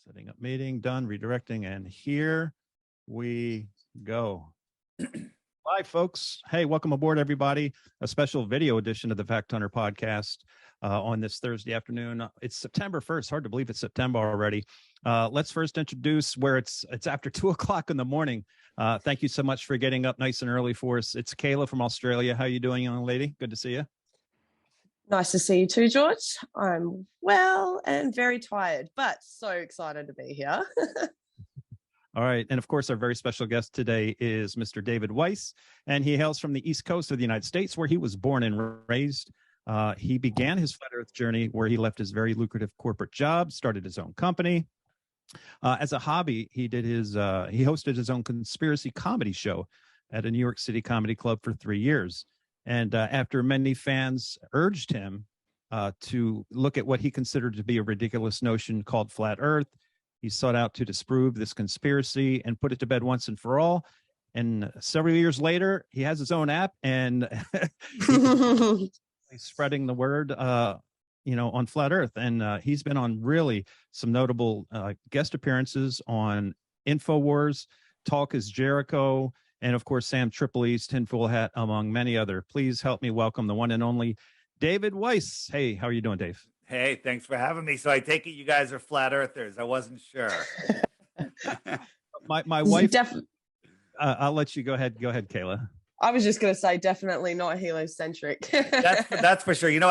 Setting up meeting, done, redirecting, and here we go. Hi, folks. Hey, welcome aboard, everybody. A special video edition of the Fact Hunter podcast on this Thursday afternoon. It's September 1st. Hard to believe it's September already. Let's first introduce where it's after 2 o'clock in the morning. Thank you so much for getting up nice and early for us. It's Kayla from Australia. How you doing, young lady? Good to see you. Nice to see you too, George. I'm well and very tired, but so excited to be here. All right. And of course, our very special guest today is Mr. David Weiss, and he hails from the East Coast of the United States, where he was born and raised. He began his flat Earth journey where he left his very lucrative corporate job, started his own company. As a hobby, he hosted his own conspiracy comedy show at a New York City comedy club for 3 years. And after many fans urged him to look at what he considered to be a ridiculous notion called flat Earth, he sought out to disprove this conspiracy and put it to bed once and for all. And several years later, he has his own app, and he's spreading the word, on flat Earth. And he's been on really some notable guest appearances on InfoWars, Talk is Jericho, and of course, Sam Tripoli's Tinfoil Hat, among many other. Please help me welcome the one and only David Weiss. Hey, how are you doing, Dave? Hey, thanks for having me. So I take it you guys are flat earthers. I wasn't sure. my wife, I'll let you go ahead. Go ahead, Kayla. I was just going to say, definitely not heliocentric. That's for sure. You know,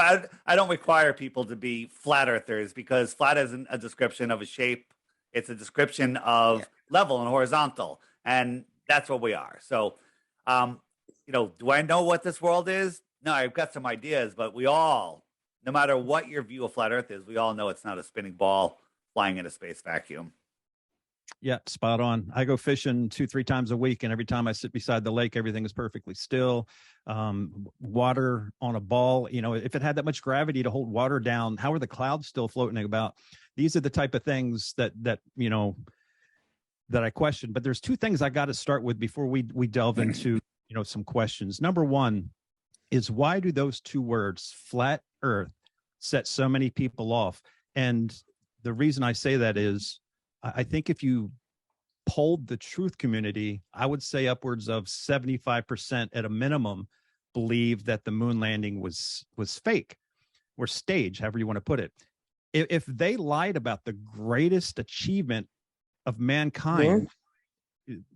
I don't require people to be flat earthers, because flat isn't a description of a shape. It's a description of level and horizontal. And that's what we are. So, do I know what this world is? No, I've got some ideas, but we all, no matter what your view of flat Earth is, we all know it's not a spinning ball flying in a space vacuum. Yeah, spot on. I go fishing 2-3 times a week, and every time I sit beside the lake, everything is perfectly still. Water on a ball, if it had that much gravity to hold water down, how are the clouds still floating about? These are the type of things that I question. But there's 2 things I got to start with before we delve into some questions. Number one is, why do those 2 words, flat Earth, set so many people off? And the reason I say that is, I think if you polled the truth community, I would say upwards of 75% at a minimum believe that the moon landing was fake or staged, however you want to put it. If they lied about the greatest achievement of mankind,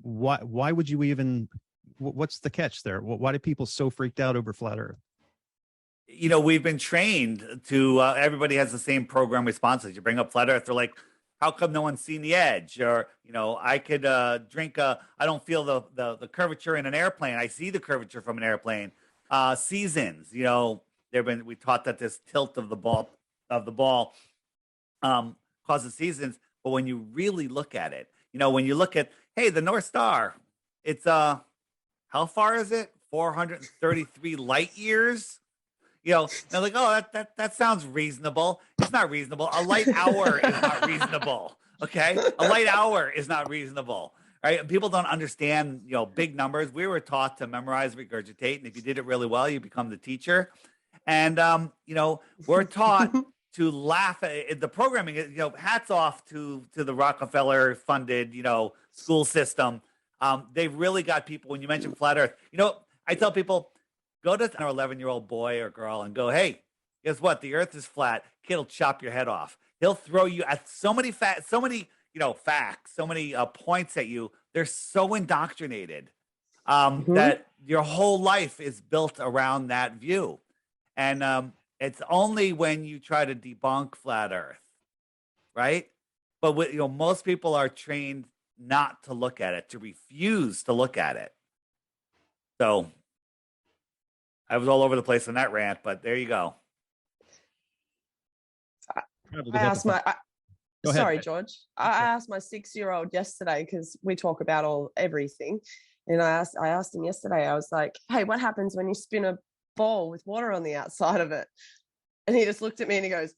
why would you even, what's the catch there? Why do people so freaked out over flat Earth? We've been trained to, everybody has the same program responses. You bring up flat Earth, they're like, how come no one's seen the edge? Or, I could drink I don't feel the curvature in an airplane. I see the curvature from an airplane. Seasons, we taught that this tilt of the ball causes seasons. But when you really look at it, when you look at, hey, the North Star, it's how far is it? 433 light years. They're like, oh, that sounds reasonable. It's not reasonable. A light hour is not reasonable. Okay, a light hour is not reasonable. Right? People don't understand, big numbers. We were taught to memorize, regurgitate, and if you did it really well, you become the teacher. And we're taught to laugh at the programming. Hats off to the Rockefeller-funded, school system. They've really got people. When you mention flat Earth, I tell people, go to an 11-year-old boy or girl and go, hey, guess what? The Earth is flat. Kid will chop your head off. He'll throw you at so many facts, so many points at you. They're so indoctrinated that your whole life is built around that view. And it's only when you try to debunk flat Earth, right? But most people are trained not to look at it, to refuse to look at it. So I was all over the place on that rant, but there you go. Sorry, George. I asked my 6-year-old yesterday, because we talk about everything. And I asked him yesterday, I was like, hey, what happens when you spin a ball with water on the outside of it? And he just looked at me and he goes,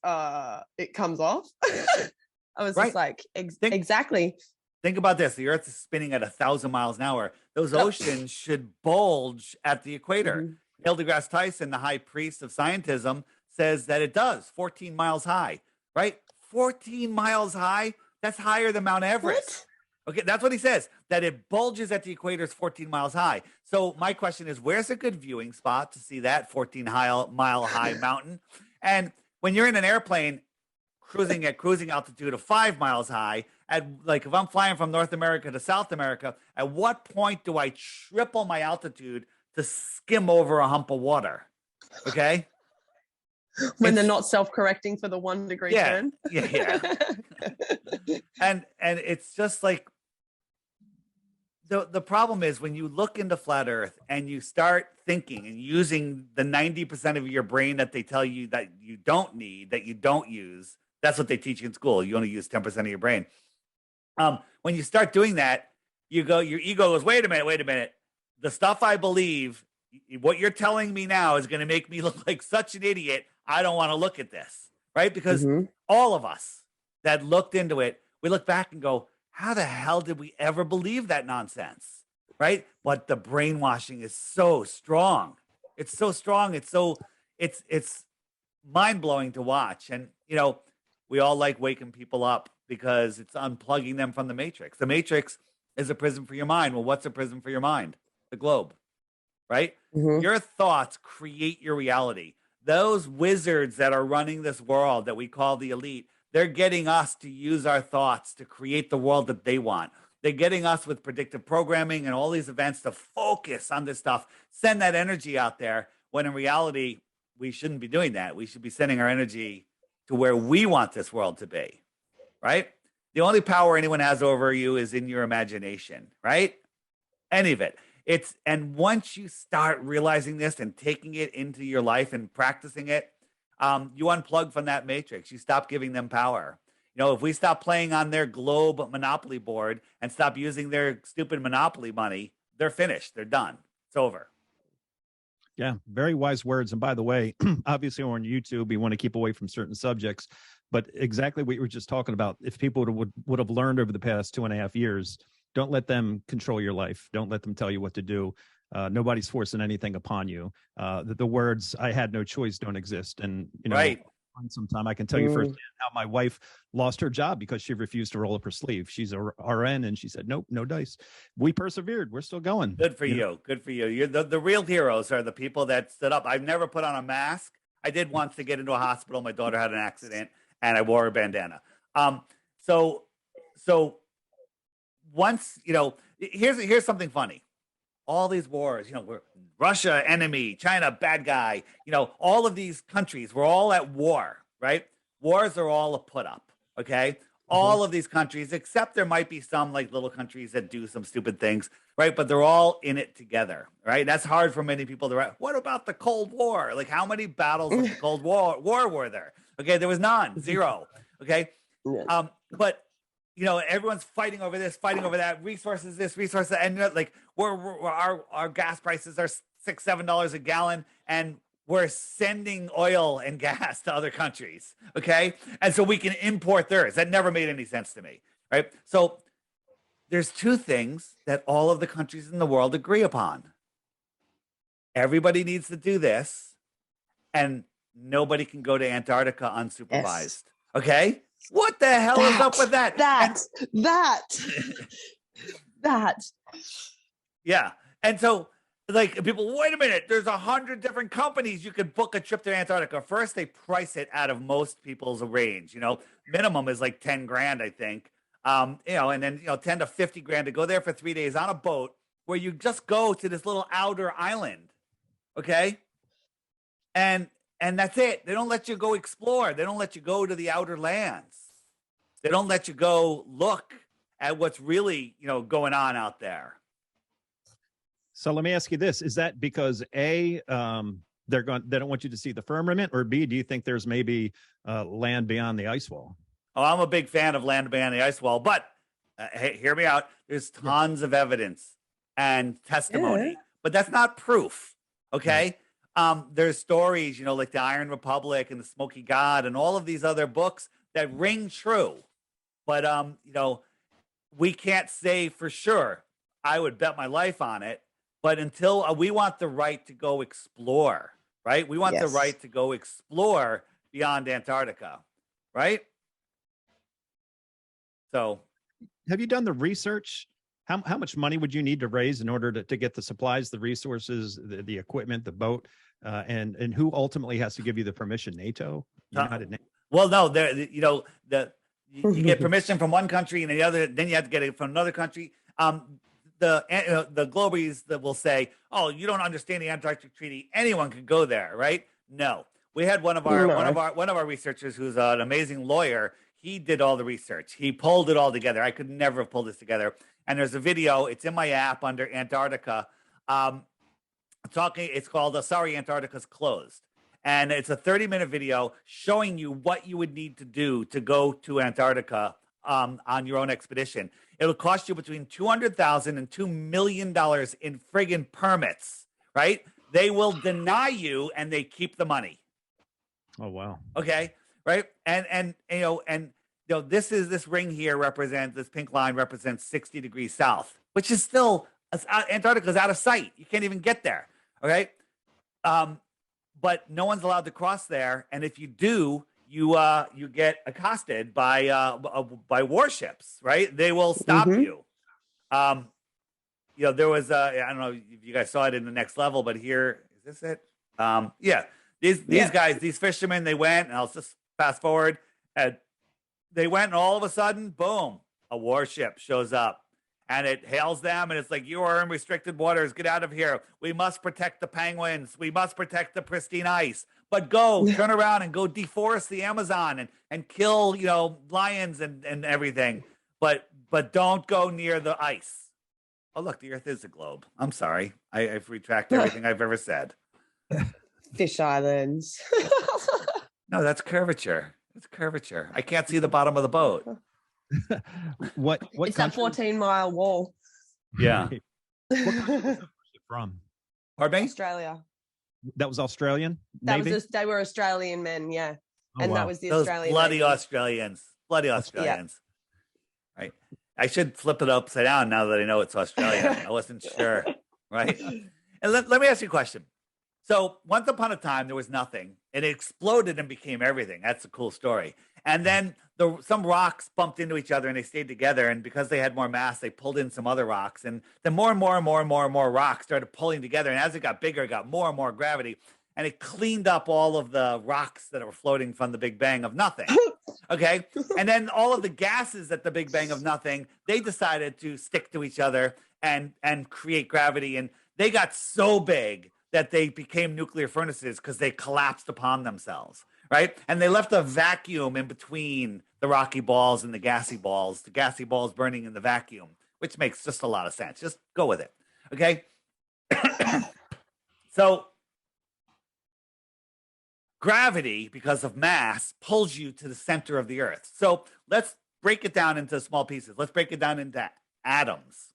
it comes off. I was just like, exactly. Think about this. The Earth is spinning at 1,000 miles an hour. Those oceans should bulge at the equator. Neil deGrasse Tyson, the high priest of scientism, says that it does, 14 miles high, right? 14 miles high. That's higher than Mount Everest. What? Okay, that's what he says, that it bulges at the equator is 14 miles high. So my question is, where's a good viewing spot to see that 14-mile high mountain? And when you're in an airplane cruising at cruising altitude of 5 miles high, at like if I'm flying from North America to South America, at what point do I triple my altitude to skim over a hump of water? Okay. When they're not self-correcting for the 1 degree turn. Yeah. and it's just like the problem is when you look into flat Earth and you start thinking and using the 90% of your brain that they tell you that you don't need, that you don't use. That's what they teach you in school. You only use 10% of your brain. When you start doing that, your ego goes, wait a minute. The stuff I believe, what you're telling me now is going to make me look like such an idiot. I don't want to look at this, right? Because all of us that looked into it, we look back and go, how the hell did we ever believe that nonsense, right? But the brainwashing is so strong. It's so strong. It's mind-blowing to watch. And, we all like waking people up because it's unplugging them from the matrix. The matrix is a prison for your mind. Well, what's a prison for your mind? The globe, right? Your thoughts create your reality. Those wizards that are running this world that we call the elite, they're getting us to use our thoughts to create the world that they want. They're getting us with predictive programming and all these events to focus on this stuff, send that energy out there, when in reality, we shouldn't be doing that. We should be sending our energy to where we want this world to be, right? The only power anyone has over you is in your imagination, right? Any of it. And once you start realizing this and taking it into your life and practicing it, you unplug from that matrix. You stop giving them power. If we stop playing on their globe monopoly board and stop using their stupid monopoly money, they're finished. They're done. It's over. Yeah, very wise words. And by the way, obviously on YouTube, you want to keep away from certain subjects, but exactly what you were just talking about, if people would have learned over the past 2.5 years, don't let them control your life. Don't let them tell you what to do. Nobody's forcing anything upon you. The words, I had no choice, don't exist. And, right. Sometime I can tell you firsthand how my wife lost her job because she refused to roll up her sleeve. She's a RN and she said, nope, no dice. We persevered. We're still going. Good for you. Good for you. You're the real heroes are the people that stood up. I've never put on a mask. I did once to get into a hospital. My daughter had an accident and I wore a bandana. So once, here's something funny. All these wars, we're Russia, enemy, China, bad guy, all of these countries, we're all at war, right? Wars are all a put up, okay? All of these countries, except there might be some like little countries that do some stupid things, right? But they're all in it together, right? That's hard for many people to write. What about the Cold War? Like how many battles of the Cold War were there? Okay, there was none, 0, okay? But everyone's fighting over this, fighting over that, resources this, resources that, and like our gas prices are $6-7 a gallon, and we're sending oil and gas to other countries, okay? And so we can import theirs. That never made any sense to me, right? So there's 2 things that all of the countries in the world agree upon. Everybody needs to do this, and nobody can go to Antarctica unsupervised, okay? What the hell is up with that? That. Yeah. And so, like, people, wait a minute, there's 100 different companies you could book a trip to Antarctica. First, they price it out of most people's range. Minimum is like 10 grand, I think. And then, 10 to 50 grand to go there for 3 days on a boat where you just go to this little outer island. Okay. And that's it. They don't let you go explore. They don't let you go to the outer lands. They don't let you go look at what's really, going on out there. So let me ask you this. Is that because A, they don't want you to see the firmament, or B, do you think there's maybe land beyond the ice wall? Oh, I'm a big fan of land beyond the ice wall, but hey, hear me out. There's tons of evidence and testimony, but that's not proof. Okay. There's stories, like the Iron Republic and the Smoky God and all of these other books that ring true. But, we can't say for sure. I would bet my life on it. But until we want the right to go explore, right? We want the right to go explore beyond Antarctica, right? So have you done the research? How much money would you need to raise in order to get the supplies, the resources, the equipment, the boat, and who ultimately has to give you the permission? NATO, United Nations? Well, no, there, you know, you get permission from one country and then you have to get it from another country. The Globies that will say, "Oh, you don't understand the Antarctic Treaty. Anyone can go there, right?" No, we had one of our researchers who's an amazing lawyer. He did all the research. He pulled it all together. I could never have pulled this together. And there's a video. It's in my app under Antarctica. It's called "Sorry, Antarctica's Closed," and it's a 30-minute video showing you what you would need to do to go to Antarctica on your own expedition. It'll cost you between $200,000 and $2 million in friggin' permits. Right? They will deny you, and they keep the money. Oh wow. Okay. Right. And this ring here this pink line represents 60 degrees south, which is still, Antarctica is out of sight. You can't even get there. Okay. But no one's allowed to cross there. And if you do, you get accosted by warships, right? They will stop you. There was, I don't know if you guys saw it in the next level, but here, is this it? Yeah. These guys, these fishermen, they went, and I'll just fast forward, and they went, and all of a sudden, boom, a warship shows up, and it hails them, and it's like, "You are in restricted waters. Get out of here. We must protect the penguins. We must protect the pristine ice. But turn around and go deforest the Amazon and kill, lions and everything. But don't go near the ice." Oh, look, the Earth is a globe. I'm sorry. I've retracted everything I've ever said. Fish Islands. No, that's curvature. It's curvature. I can't see the bottom of the boat. What it's that 14-mile wall. Yeah. What country was that from? Pardon me? Australia. That was Australian? They were Australian men, yeah. Oh, and wow. that was the Those Australian bloody Navy. Australians. Bloody Australians. Yeah. Right. I should flip it upside down now that I know it's Australia. I wasn't sure. Right. And let me ask you a question. So once upon a time, there was nothing, and it exploded and became everything. That's a cool story. And then some rocks bumped into each other, and they stayed together. And because they had more mass, they pulled in some other rocks. And then more and more rocks started pulling together. And as it got bigger, it got more and more gravity. And it cleaned up all of the rocks that were floating from the Big Bang of nothing. Okay. And then all of the gases at the Big Bang of nothing, they decided to stick to each other and create gravity. And they got so big that they became nuclear furnaces because they collapsed upon themselves, right? And they left a vacuum in between the rocky balls and the gassy balls burning in the vacuum, which makes just a lot of sense. Just go with it, okay? So gravity, because of mass, pulls you to the center of the Earth. So let's break it down into small pieces. Let's break it down into atoms.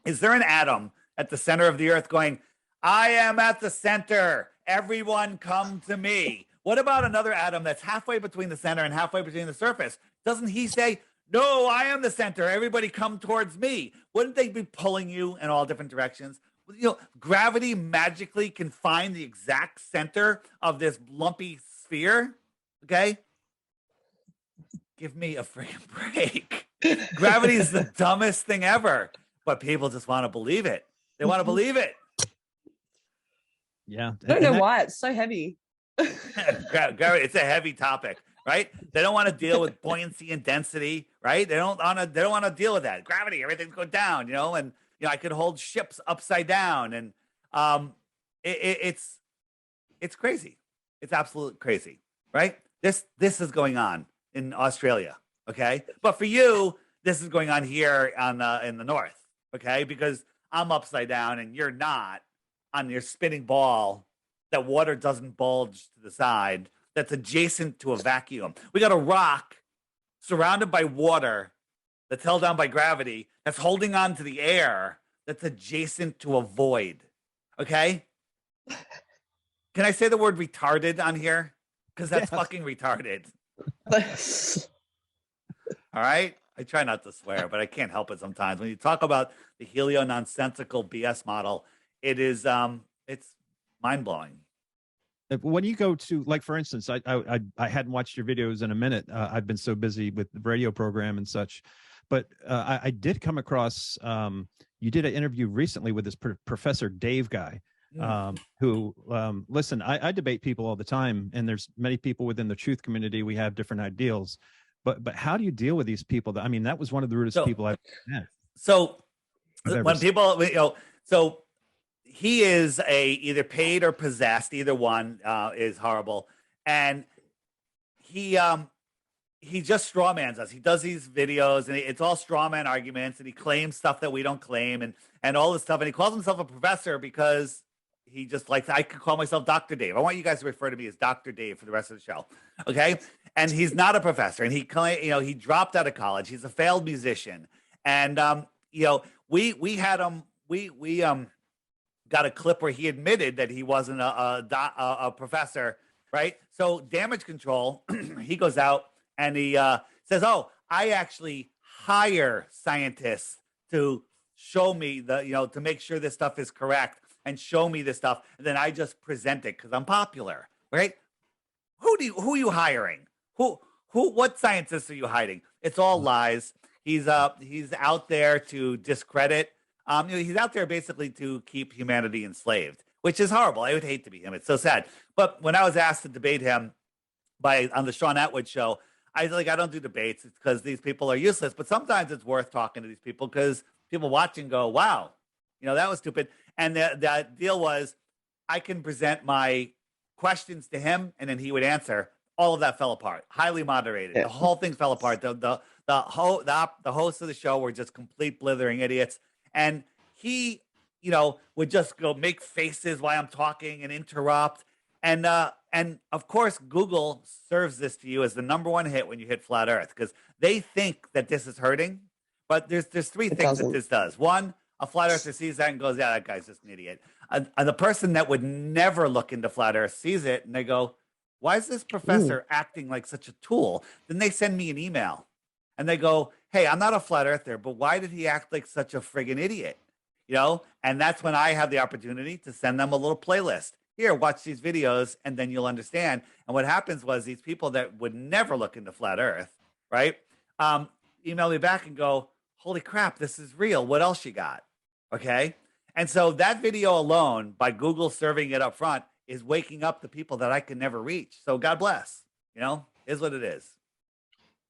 Is there an atom at the center of the Earth going, "I am at the center. Everyone come to me"? What about another atom that's halfway between the center and halfway between the surface? Doesn't he say, "No, I am the center. Everybody come towards me"? Wouldn't they be pulling you in all different directions? Gravity magically can find the exact center of this lumpy sphere. Okay? Give me a freaking break. Gravity is the dumbest thing ever, but people just want to believe it. They want to believe it. Yeah. I don't know why it's so heavy. Gravity, it's a heavy topic, right? They don't want to deal with buoyancy and density, right? They don't want to deal with that. Gravity, everything's going down, and I could hold ships upside down, and it's crazy. It's absolutely crazy, right? This is going on in Australia, okay? But for you, this is going on here in the north, okay? Because I'm upside down and you're not, on your spinning ball that water doesn't bulge to the side, that's adjacent to a vacuum. We got a rock surrounded by water that's held down by gravity, that's holding on to the air, that's adjacent to a void. Okay? Can I say the word retarded on here? Because that's fucking retarded. All right? I try not to swear, but I can't help it sometimes. When you talk about the helio-nonsensical BS model, it is it's mind-blowing. when you go to, like, for instance, I hadn't watched your videos in a minute. I've been so busy with the radio program and such, but I did come across, you did an interview recently with this Professor Dave guy, who, listen, I debate people all the time, and there's many people within the truth community. We have different ideals, but how do you deal with these people? I mean, that was one of the rudest people I've met. So when people, so he is either paid or possessed. Either one is horrible, and he just strawmans us. He does these videos, and it's all strawman arguments, and he claims stuff that we don't claim, and all this stuff. And he calls himself a professor because he just likes. I could call myself Dr. Dave. I want you guys to refer to me as Dr. Dave for the rest of the show, okay? And he's not a professor, and he dropped out of college. He's a failed musician, and we had him. We got a clip where he admitted that he wasn't a professor, right? So damage control, he goes out and he says, "Oh, I actually hire scientists to show me to make sure this stuff is correct and show me this stuff, and then I just present it because I'm popular, right? Who are you hiring? What scientists are you hiding? It's all lies. He's out there to discredit. He's out there basically to keep humanity enslaved, which is horrible. I would hate to be him. It's so sad. But when I was asked to debate him on the Sean Atwood show, I don't do debates. It's because these people are useless. But sometimes it's worth talking to these people because people watching go, wow, that was stupid. And the deal was I can present my questions to him and then he would answer. All of that fell apart. Highly moderated. Yeah. The whole thing fell apart. The hosts of the show were just complete blithering idiots. And he, would just go make faces while I'm talking and interrupt. And of course, Google serves this to you as the #1 hit when you hit flat Earth because they think that this is hurting. But there's three things that this does. One, a flat earther sees that and goes, "Yeah, that guy's just an idiot." And the person that would never look into flat Earth sees it and they go, "Why is this professor acting like such a tool?" Then they send me an email and they go, "Hey, I'm not a flat earther, but why did he act like such a friggin' idiot?" And that's when I have the opportunity to send them a little playlist. Here, watch these videos and then you'll understand. And what happens was these people that would never look into flat Earth, right? Email me back and go, "Holy crap, this is real. What else you got?" Okay. And so that video alone, by Google serving it up front, is waking up the people that I can never reach. So God bless, is what it is.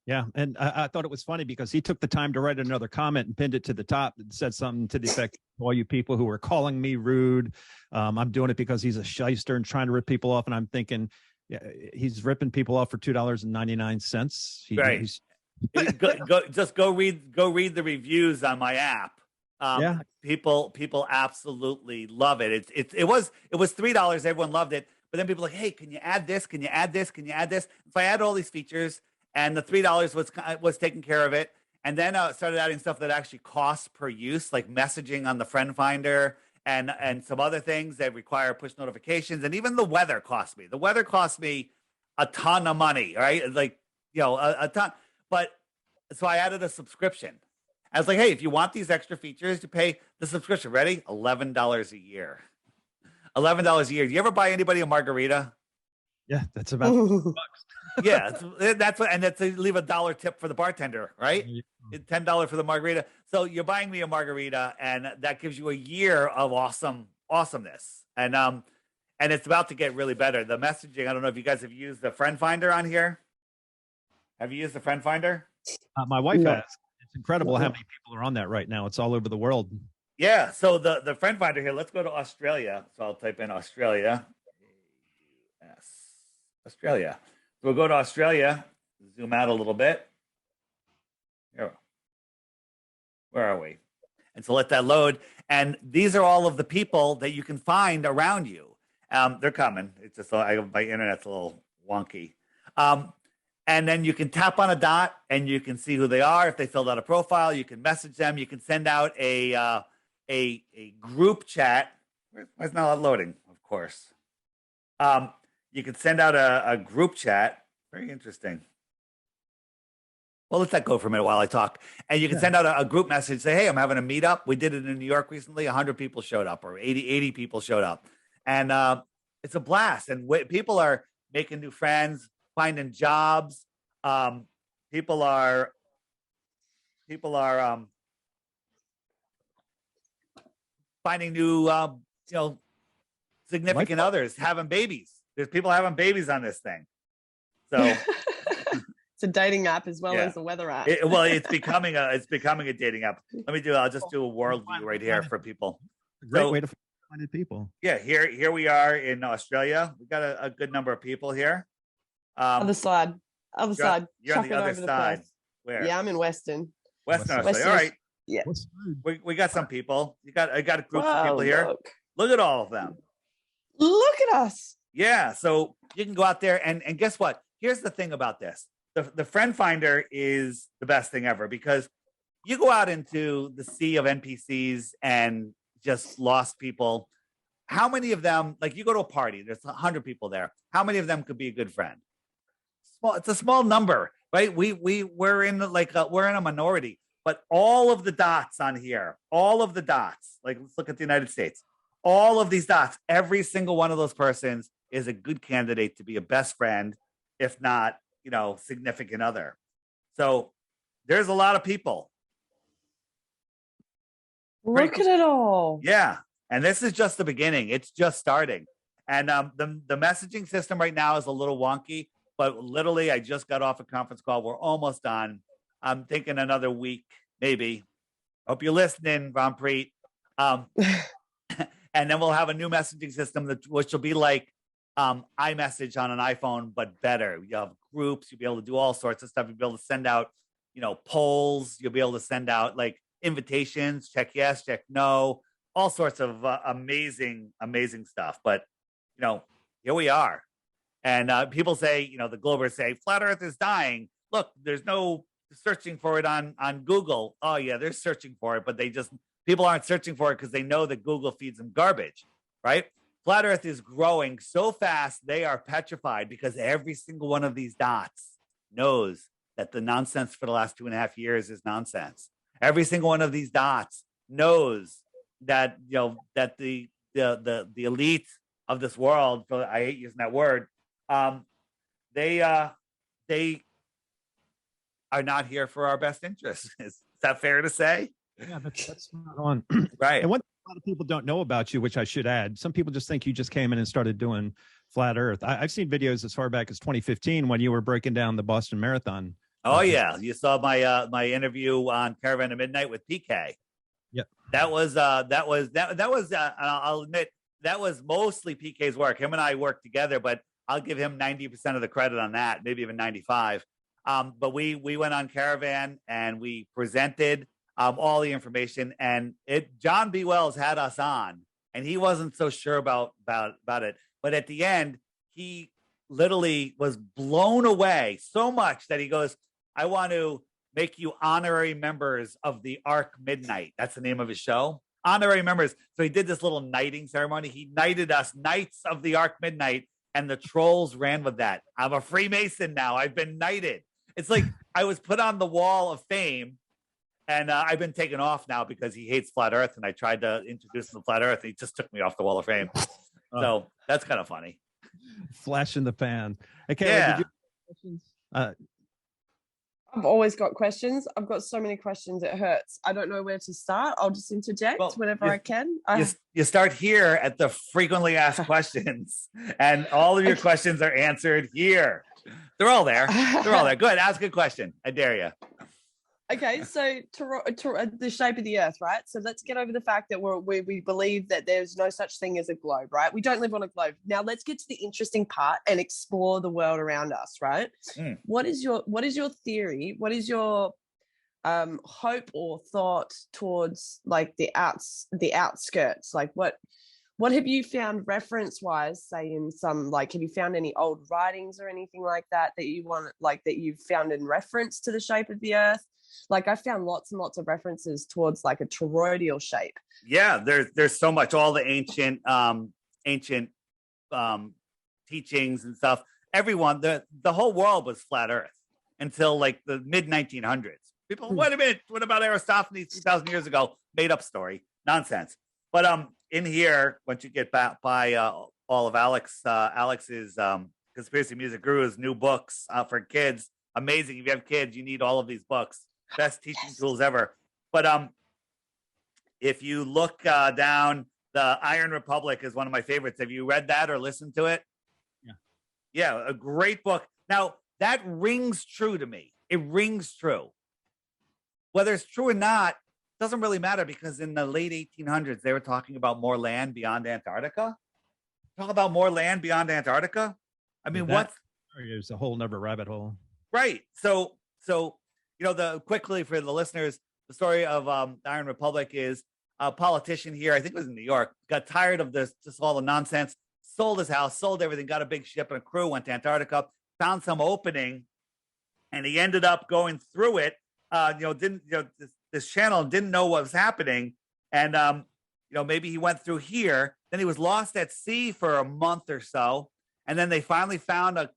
Yeah. And I thought it was funny because he took the time to write another comment and pinned it to the top and said something to the effect, "All you people who are calling me rude, I'm doing it because he's a shyster and trying to rip people off." And I'm thinking, yeah, he's ripping people off for $2.99. Right. Go read the reviews on my app. People absolutely love it. It was $3. Everyone loved it. But then people are like, "Hey, can you add this? Can you add this? Can you add this?" So I add all these features. And the $3 was taking care of it. And then I started adding stuff that actually costs per use, like messaging on the friend finder and some other things that require push notifications. And even the weather cost me. The weather cost me a ton of money, right? Like, a ton. But so I added a subscription. I was like, "Hey, if you want these extra features, you pay the subscription." Ready? $11 a year. $11 a year. Do you ever buy anybody a margarita? Yeah, that's about $5. Yeah, that's what, and that's to leave $1 tip for the bartender, right? $10 for the margarita. So you're buying me a margarita, and that gives you a year of awesomeness. And it's about to get really better. The messaging. I don't know if you guys have used the friend finder on here. Have you used the friend finder? My wife has. It's incredible how many people are on that right now. It's all over the world. Yeah. So the friend finder here. Let's go to Australia. So I'll type in Australia. Yes, Australia. So we'll go to Australia, zoom out a little bit. Here. Where are we? And so let that load. And these are all of the people that you can find around you. They're coming. It's just my internet's a little wonky. And then you can tap on a dot and you can see who they are. If they filled out a profile, you can message them. You can send out a group chat. Why is it not loading? Of course. You can send out a group chat. Very interesting. Well, let that go for a minute while I talk. And you can send out a group message, say, "Hey, I'm having a meetup." We did it in New York recently. 100 people showed up, or 80 people showed up. And it's a blast, and people are making new friends, finding jobs. People are finding new, significant others, having babies. There's people having babies on this thing. So it's a dating app as well as a weather app. It's becoming a dating app. I'll just do a world view right here for people. Great way to find people. Yeah, here we are in Australia. We got a good number of people here. Other side. You're on the other side. Where? Yeah, I'm in Western Australia. All right. Yeah. We got some people. I got a group of people here. Look at all of them. Look at us. Yeah. So you can go out there and guess what? Here's the thing about this. The friend finder is the best thing ever, because you go out into the sea of NPCs and just lost people. How many of them, like you go to a party, there's 100 people there. How many of them could be a good friend? It's a small number, right? We're in a minority, but all of the dots on here, like let's look at the United States, all of these dots, every single one of those persons is a good candidate to be a best friend, if not, significant other. So there's a lot of people. Look at it all. Yeah. And this is just the beginning. It's just starting. And the messaging system right now is a little wonky, but literally I just got off a conference call. We're almost done. I'm thinking another week, maybe. Hope you're listening, Rampreet. And then we'll have a new messaging system which will be like iMessage on an iPhone, but better. You have groups. You'll be able to do all sorts of stuff. You'll be able to send out, polls. You'll be able to send out like invitations, check yes, check no, all sorts of amazing stuff. But, here we are. And people say, the Globers say, flat Earth is dying. Look, there's no searching for it on Google. Oh, yeah, they're searching for it, but people aren't searching for it because they know that Google feeds them garbage, right? Flat Earth is growing so fast, they are petrified because every single one of these dots knows that the nonsense for the last 2.5 years is nonsense. Every single one of these dots knows that, that the elite of this world, I hate using that word, they are not here for our best interests. Is that fair to say? Yeah, that's not on. Right. And one thing a lot of people don't know about you, which I should add, some people just think you just came in and started doing flat Earth. I've seen videos as far back as 2015 when you were breaking down the Boston Marathon. Oh yeah, you saw my interview on Caravan of Midnight with PK. Yep. That was I'll admit that was mostly PK's work. Him and I worked together, but I'll give him 90% of the credit on that, maybe even 95. But we went on Caravan and we presented all the information, and John B. Wells had us on, and he wasn't so sure about it. But at the end, he literally was blown away so much that he goes, I want to make you honorary members of the Arc Midnight. That's the name of his show. Honorary members. So he did this little knighting ceremony. He knighted us Knights of the Arc Midnight, and the trolls ran with that. I'm a Freemason now. I've been knighted. It's like I was put on the wall of fame, and I've been taken off now because he hates flat Earth, and I tried to introduce him to flat Earth, and he just took me off the wall of fame. So that's kind of funny. Flash in the pan. Okay. Yeah. Did you have questions? I've always got questions. I've got so many questions, it hurts. I don't know where to start. I'll just interject whenever I can. You start here at the frequently asked questions, and all of your questions are answered here. They're all there. They're all there. Good. Ask a question. I dare you. Okay, so the shape of the Earth, right? So let's get over the fact that we believe that there's no such thing as a globe, right? We don't live on a globe. Now let's get to the interesting part and explore the world around us, right? What is your theory? What is your hope or thought towards like the outskirts? Like what have you found reference wise, say in some, like, have you found any old writings or anything like that you want, like that you've found in reference to the shape of the Earth? Like I found lots and lots of references towards like a toroidal shape. Yeah, there's so much. All the ancient teachings and stuff. Everyone, the whole world was flat Earth until like the mid 1900s. People, wait a minute, what about Aristophanes 2,000 years ago? Made up story, nonsense. But in here, once you get by all all of Alex's conspiracy music guru's new books for kids. Amazing. If you have kids, you need all of these books. Best teaching tools ever. But if you look down, the Iron Republic is one of my favorites. Have you read that or listened to it? Yeah. Yeah, a great book. Now, that rings true to me. It rings true. Whether it's true or not, doesn't really matter, because in the late 1800s, they were talking about more land beyond Antarctica. Talk about more land beyond Antarctica. I mean, what? There's a whole nother rabbit hole. Right. So quickly for the listeners, the story of the Iron Republic is a politician here, I think it was in New York, got tired of this, just all the nonsense, sold his house, sold everything, got a big ship and a crew, went to Antarctica, found some opening, and he ended up going through it. This channel didn't know what was happening, and maybe he went through here. Then he was lost at sea for a month or so, and then they finally found a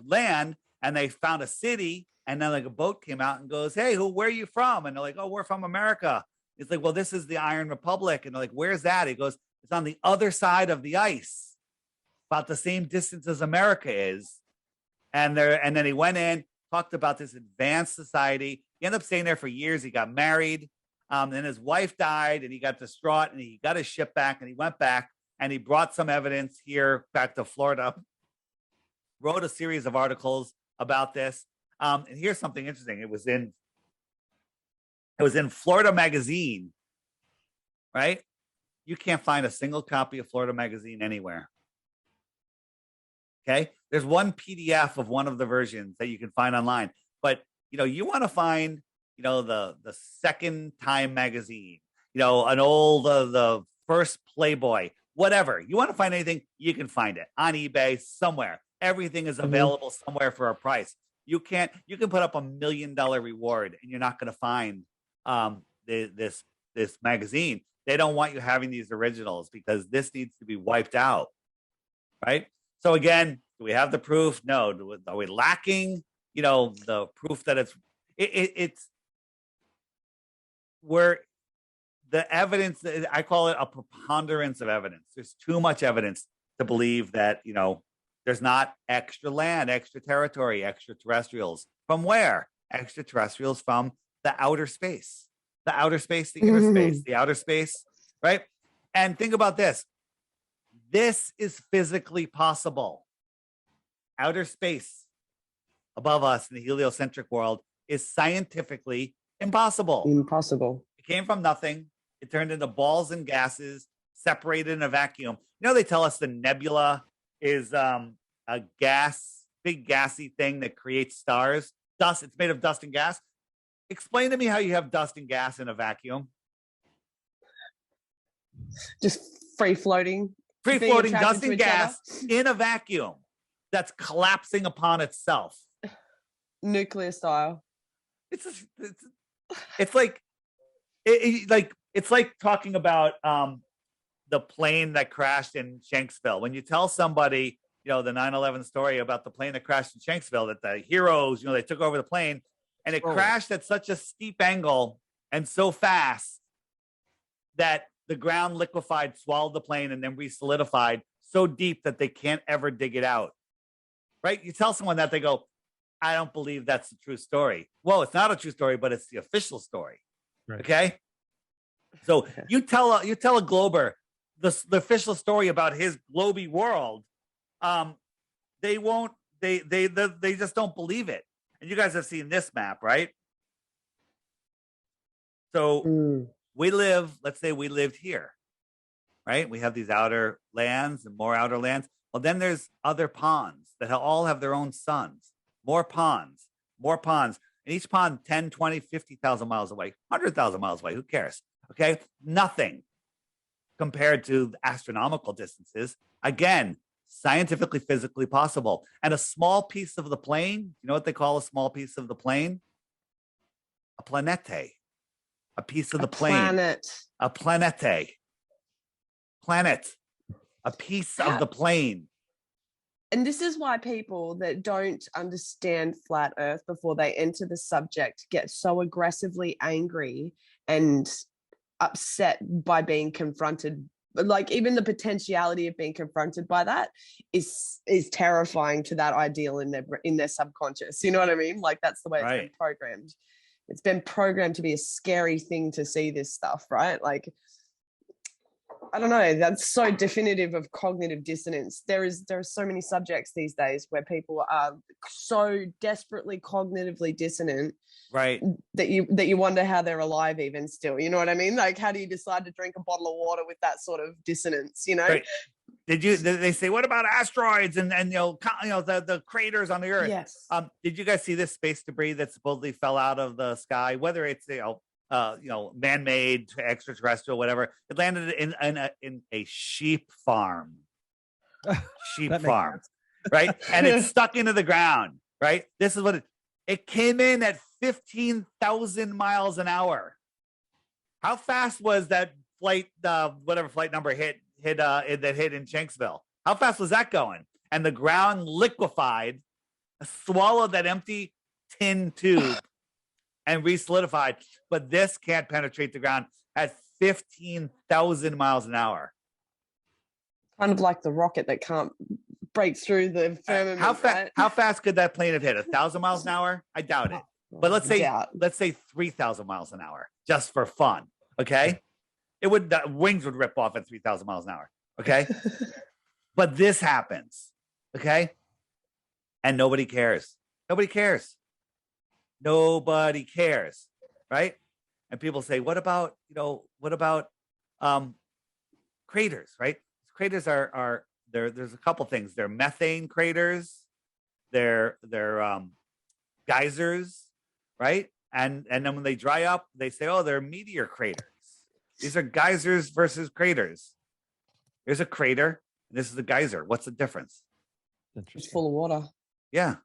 land, and they found a city, and then like a boat came out and goes, "Hey, where are you from?" And they're like, "Oh, we're from America." It's like, "Well, this is the Iron Republic," and they're like, "Where's that?" He goes, "It's on the other side of the ice, about the same distance as America is." And then he went in, talked about this advanced society. He ended up staying there for years. He got married. Then his wife died, and he got distraught, and he got his ship back, and he went back, and he brought some evidence here back to Florida, wrote a series of articles about this. And here's something interesting. It was in Florida Magazine, right? You can't find a single copy of Florida Magazine anywhere. Okay. There's one PDF of one of the versions that you can find online, but you want to find, the second Time magazine, an old, the first Playboy, whatever. You want to find anything, you can find it on eBay somewhere. Everything is available somewhere for a price. You can put up $1 million reward, and you're not going to find this magazine. They don't want you having these originals, because this needs to be wiped out, right? So again, do we have the proof? No. Are we lacking, the proof that it's where the evidence, I call it a preponderance of evidence. There's too much evidence to believe that, there's not extra land, extra territory, extraterrestrials. From where? Extraterrestrials from the outer space, the inner space, the outer space, right? And think about this. This is physically possible. Outer space above us in the heliocentric world is scientifically impossible. Impossible. It came from nothing. It turned into balls and gases, separated in a vacuum. They tell us the nebula is a big gassy thing that creates stars. Dust. It's made of dust and gas. Explain to me how you have dust and gas in a vacuum. Just free floating dust and gas in a vacuum that's collapsing upon itself. Nuclear style. It's like talking about the plane that crashed in Shanksville. When you tell somebody, the 9/11 story about the plane that crashed in Shanksville, that the heroes, they took over the plane, and it crashed at such a steep angle and so fast that the ground liquefied, swallowed the plane, and then re-solidified so deep that they can't ever dig it out. Right? You tell someone that, they go, "I don't believe that's the true story." Well, it's not a true story, but it's the official story. Right. Okay. So you tell a glober the official story about his globy world. They won't. They just don't believe it. And you guys have seen this map, right? So let's say we lived here, right? We have these outer lands and more outer lands. Well, then there's other ponds that all have their own suns. More ponds. And each pond 10, 20, 50,000 miles away, 100,000 miles away. Who cares? Okay. Nothing compared to astronomical distances. Again, scientifically, physically possible. And a small piece of the plane, you know what they call a small piece of the plane? A planete. A piece of the plane. Planet. A planete. Planet. A piece of the plane. And this is why people that don't understand flat Earth before they enter the subject get so aggressively angry and upset by being confronted like even the potentiality of being confronted by that is terrifying to that ideal in their subconscious. You know what I mean? Like that's the way it's been programmed. It's been programmed to be a scary thing to see this stuff, right? Like, I don't know. That's so definitive of cognitive dissonance. There are so many subjects these days where people are so desperately cognitively dissonant, right? That you wonder how they're alive even still. You know what I mean? Like, how do you decide to drink a bottle of water with that sort of dissonance? You know? Right. Did they say what about asteroids and the craters on the Earth? Yes. Did you guys see this space debris that supposedly fell out of the sky? Whether it's man-made, extraterrestrial, whatever. It landed in a sheep farm. Sheep farm, right? And it's stuck into the ground, right? This is what it came in at 15,000 miles an hour. How fast was that flight? Whatever flight number hit in Shanksville. How fast was that going? And the ground liquefied, swallowed that empty tin tube, and re-solidified. But this can't penetrate the ground at 15,000 miles an hour. Kind of like the rocket that can't break through the firmament. How fast could that plane have hit? 1,000 miles an hour? I doubt it. But let's say 3,000 miles an hour, just for fun. Okay, the wings would rip off at 3,000 miles an hour. Okay, but this happens. Okay, and nobody cares. Nobody cares. Nobody cares, right? And people say, what about craters, right? Craters are there. There's a couple things. They're methane craters. They're geysers, right? And then when they dry up, they say, oh, they're meteor craters. These are geysers versus craters. Here's a crater, and this is a geyser. What's the difference? It's full of water. Yeah.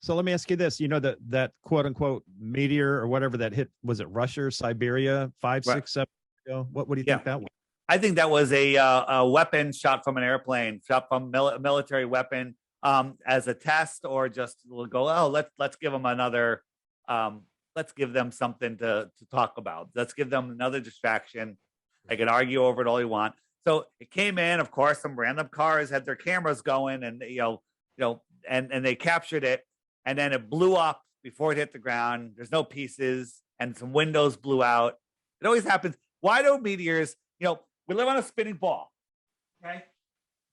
So let me ask you this: that quote unquote meteor or whatever that hit, was it Russia or Siberia 5, 6, 7 years ago? What do you think that was? I think that was a weapon shot from an airplane, shot from a military weapon as a test, or just go, oh, let's give them another, let's give them something to talk about. Let's give them another distraction. I can argue over it all you want. So it came in, of course, some random cars had their cameras going, and and they captured it. And then it blew up before it hit the ground. There's no pieces, and some windows blew out. It always happens. Why do meteors, we live on a spinning ball, okay?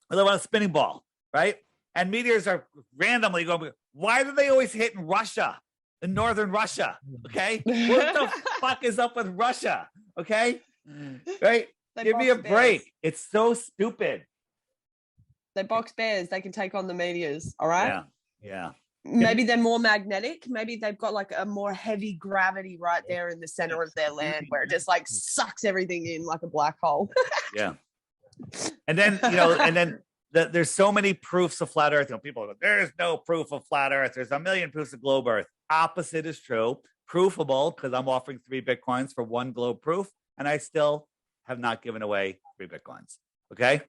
We live on a spinning ball, right? And meteors are randomly going, why do they always hit in Russia, in northern Russia, okay? What the fuck is up with Russia, okay? Right? Give me a break. It's so stupid. They're box bears. They can take on the meteors, all right? Yeah. Maybe they're more magnetic. Maybe they've got like a more heavy gravity right there in the center of their land, where it just like sucks everything in like a black hole. Yeah. And then, there's so many proofs of flat Earth. People go, there's no proof of flat Earth. There's a million proofs of globe Earth. Opposite is true. Proofable, because I'm offering 3 Bitcoins for 1 globe proof, and I still have not given away 3 Bitcoins. Okay.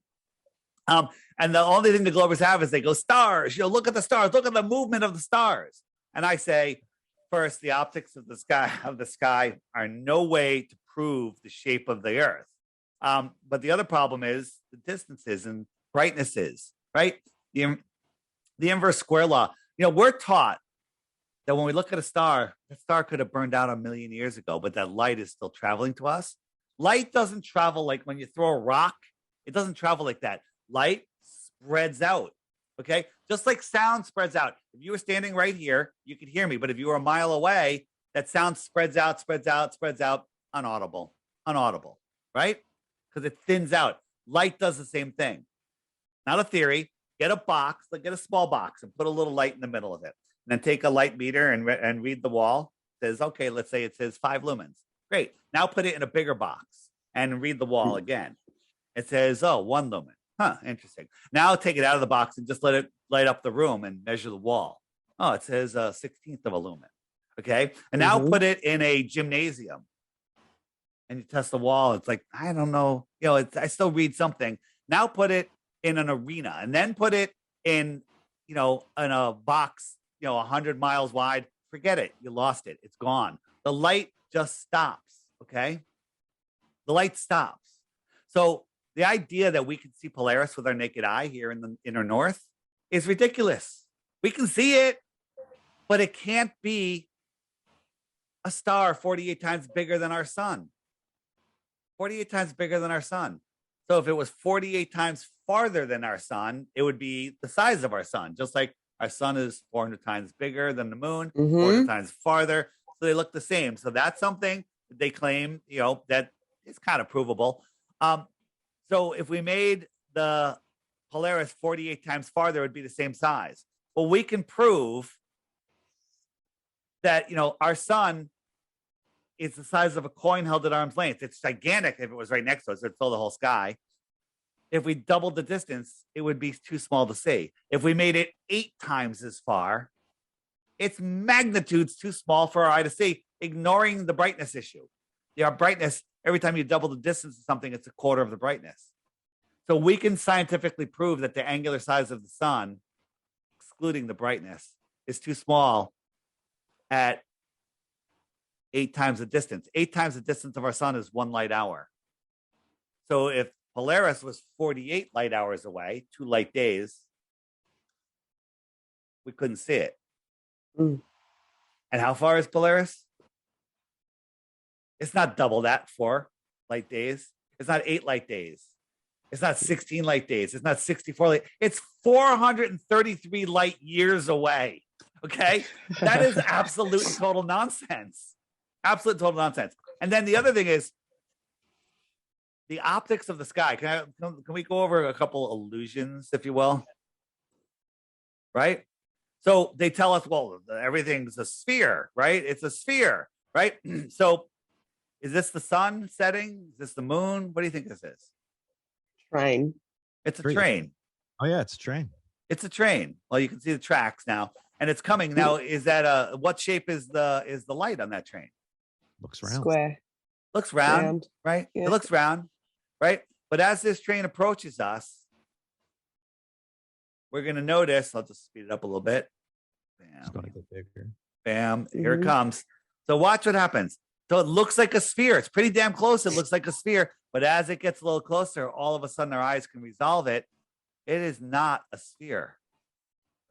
And the only thing the Globers have is they go, stars, look at the stars, look at the movement of the stars. And I say, first, the optics of the sky are no way to prove the shape of the Earth. But the other problem is the distances and brightnesses, right? The inverse square law. We're taught that when we look at a star, the star could have burned out 1 million years ago, but that light is still traveling to us. Light doesn't travel like when you throw a rock. It doesn't travel like that. Light spreads out, okay? Just like sound spreads out. If you were standing right here, you could hear me. But if you were a mile away, that sound spreads out, unaudible, right? Because it thins out. Light does the same thing. Not a theory. Get a small box and put a little light in the middle of it. And then take a light meter and read the wall. It says, okay, let's say it says 5 lumens. Great. Now put it in a bigger box and read the wall again. It says, 1 lumen. Huh, interesting. Now take it out of the box and just let it light up the room and measure the wall. Oh, it says 1/16 of a lumen. Okay. And now put it in a gymnasium and you test the wall. It's like, I don't know. I still read something. Now put it in an arena and then put it in a box, 100 miles wide. Forget it. You lost it. It's gone. The light just stops. Okay. The light stops. So the idea that we can see Polaris with our naked eye here in the inner north is ridiculous. We can see it, but it can't be a star 48 times bigger than our sun. 48 times bigger than our sun. So if it was 48 times farther than our sun, it would be the size of our sun, just like our sun is 400 times bigger than the moon, 400 times farther. So they look the same. So that's something that they claim, that is kind of provable. So if we made the Polaris 48 times farther, it would be the same size. Well, we can prove that, our sun is the size of a coin held at arm's length. It's gigantic if it was right next to us. It'd fill the whole sky. If we doubled the distance, it would be too small to see. If we made it 8 times as far, its magnitude's too small for our eye to see, ignoring the brightness issue. Our brightness, every time you double the distance of something, it's a quarter of the brightness. So we can scientifically prove that the angular size of the sun, excluding the brightness, is too small at 8 times the distance. 8 times the distance of our sun is 1 light hour. So if Polaris was 48 light hours away, 2 light days, we couldn't see it. And how far is Polaris? It's not double that, 4 light days. It's not 8 light days. It's not 16 light days. It's not 64 light. It's 433 light years away. Okay? That is absolute and total nonsense. Absolute total nonsense. And then the other thing is the optics of the sky. Can we go over a couple illusions, if you will? Right? So they tell us, well, everything's a sphere, right? It's a sphere, right? So is this the sun setting? Is this the moon? What do you think this is? Train. It's a train. Oh, yeah, it's a train. It's a train. Well, you can see the tracks now, and it's coming. Now, is that what shape is the light on that train? Looks round. Square. Looks round. Right? Yeah. It looks round, right? But as this train approaches us, we're going to notice, I'll just speed it up a little bit. Bam. It's going to get bigger. Bam. Here it comes. So watch what happens. So it looks like a sphere. It's pretty damn close. It looks like a sphere. But as it gets a little closer, all of a sudden our eyes can resolve it. It is not a sphere.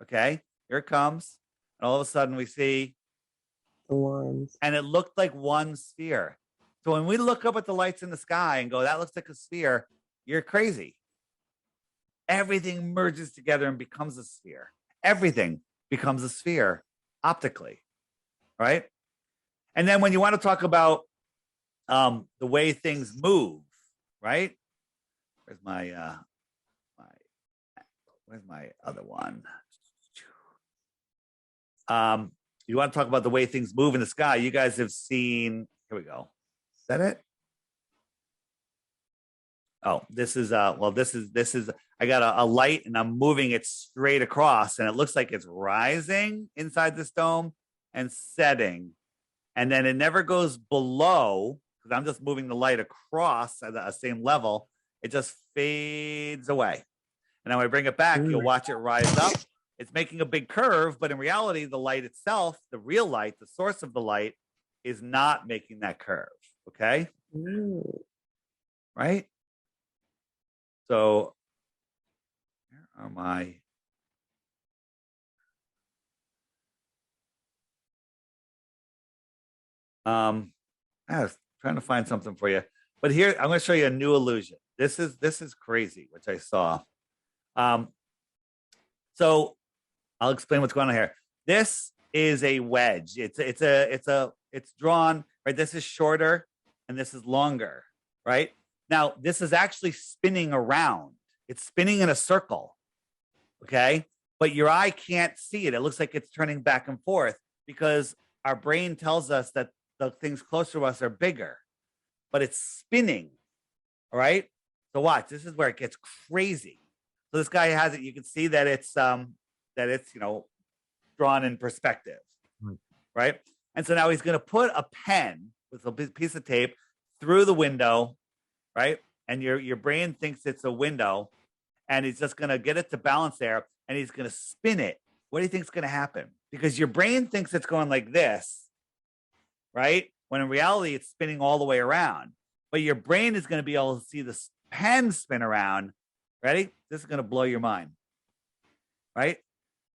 Okay? Here it comes. And all of a sudden we see The ones. and it looked like one sphere. So when we look up at the lights in the sky and go, that looks like a sphere, you're crazy. Everything merges together and becomes a sphere. Everything becomes a sphere optically, right? And then when you want to talk about the way things move, right? Where's my other one? You want to talk about the way things move in the sky? You guys have seen. Here we go. Is that it? Oh, this is this is I got a light and I'm moving it straight across and it looks like it's rising inside this dome and setting. And then it never goes below because I'm just moving the light across at the same level. It just fades away. And then when I bring it back, you'll watch it rise up. It's making a big curve, but in reality, the light itself, the real light, the source of the light, is not making that curve. Okay? Right? So, where are my... I was trying to find something for you. But here, I'm going to show you a new illusion. This is crazy, which I saw. So I'll explain what's going on here. This is a wedge. It's drawn, right? This is shorter and this is longer, right? Now, this is actually spinning around. It's spinning in a circle, okay? But your eye can't see it. It looks like it's turning back and forth because our brain tells us that the things closer to us are bigger, but it's spinning, all right? So watch, this is where it gets crazy. So this guy has it. You can see that it's drawn in perspective, right? And so now he's going to put a pen with a piece of tape through the window, right? And your brain thinks it's a window, and he's just going to get it to balance there, and he's going to spin it. What do you think is going to happen? Because your brain thinks it's going like this, right? When in reality, it's spinning all the way around. but your brain is going to be able to see the pen spin around. Ready? This is going to blow your mind. Right?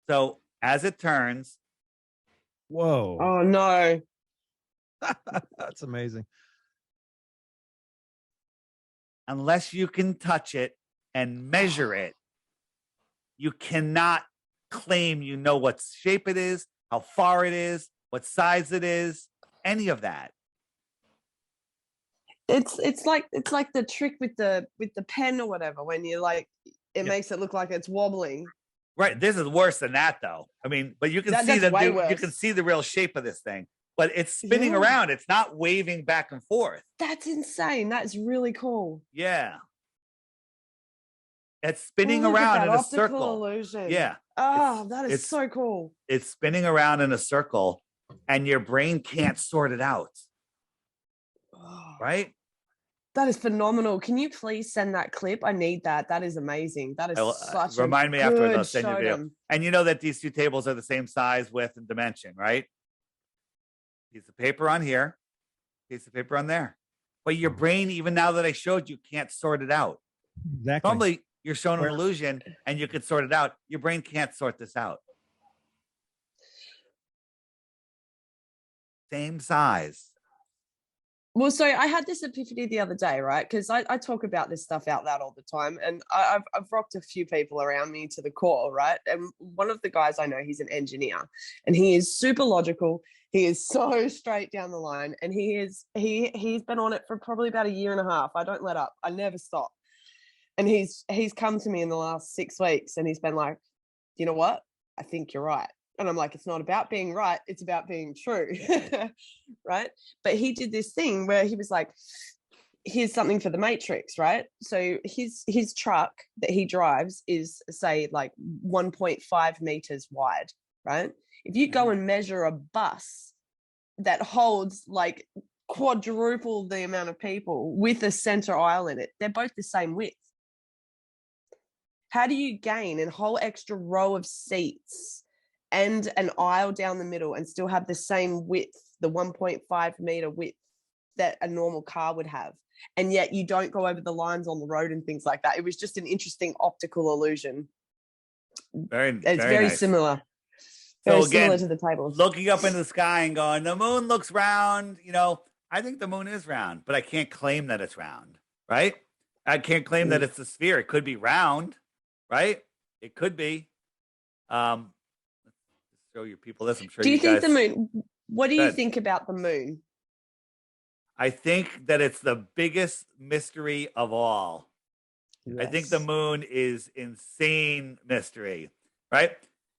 So as it turns. Whoa. Oh, no. That's amazing. Unless you can touch it and measure it, you cannot claim you know what shape it is, how far it is, what size it is, any of that. It's like the trick with the pen or whatever, when you like it makes it look like it's wobbling. Right. This is worse than that, though. I mean, but you can see you can see the real shape of this thing, but it's spinning around. It's not waving back and forth. That's insane. That's really cool. Yeah. It's spinning around in a circle. Optical illusion. Yeah. Oh, that is so cool. It's spinning around in a circle, and your brain can't sort it out. Right? That is phenomenal. Can you please send that clip? I need that. That is amazing. That is such remind me after I'll send you a video. them. And you know that these two tables are the same size, width, and dimension, right? Piece of paper on here, piece of paper on there. But your brain, even now that I showed you, can't sort it out. Exactly. Normally, you're shown an illusion and you could sort it out. Your brain can't sort this out. Same size. Well, so I had this epiphany the other day, right? Because I talk about this stuff out loud all the time, and I've rocked a few people around me to the core, right? And one of the guys I know, he's an engineer, and he is super logical. He is so straight down the line, and he's been on it for probably about 1.5 years. I don't let up. I never stop. And he's come to me in the last 6 weeks, and he's been like, you know what? I think you're right. And I'm like, it's not about being right. It's about being true. Right. But he did this thing where he was like, here's something for the Matrix. Right. So his truck that he drives is, say, like 1.5 meters wide. Right. If you go and measure a bus that holds like quadruple the amount of people with a center aisle in it, they're both the same width. How do you gain a whole extra row of seats and an aisle down the middle and still have the same width, the 1.5 meter width that a normal car would have? And yet you don't go over the lines on the road and things like that. It was just an interesting optical illusion. It's very nice. similar. So Very similar to the tables. Looking up into the sky and going, the moon looks round. You know, I think the moon is round, but I can't claim that it's round, right? I can't claim that it's a sphere. It could be round, right? It could be. Show your people this. I'm sure. Do you think the moon? What do you think about the moon? I think that it's the biggest mystery of all. Yes. I think the moon is insane mystery, right?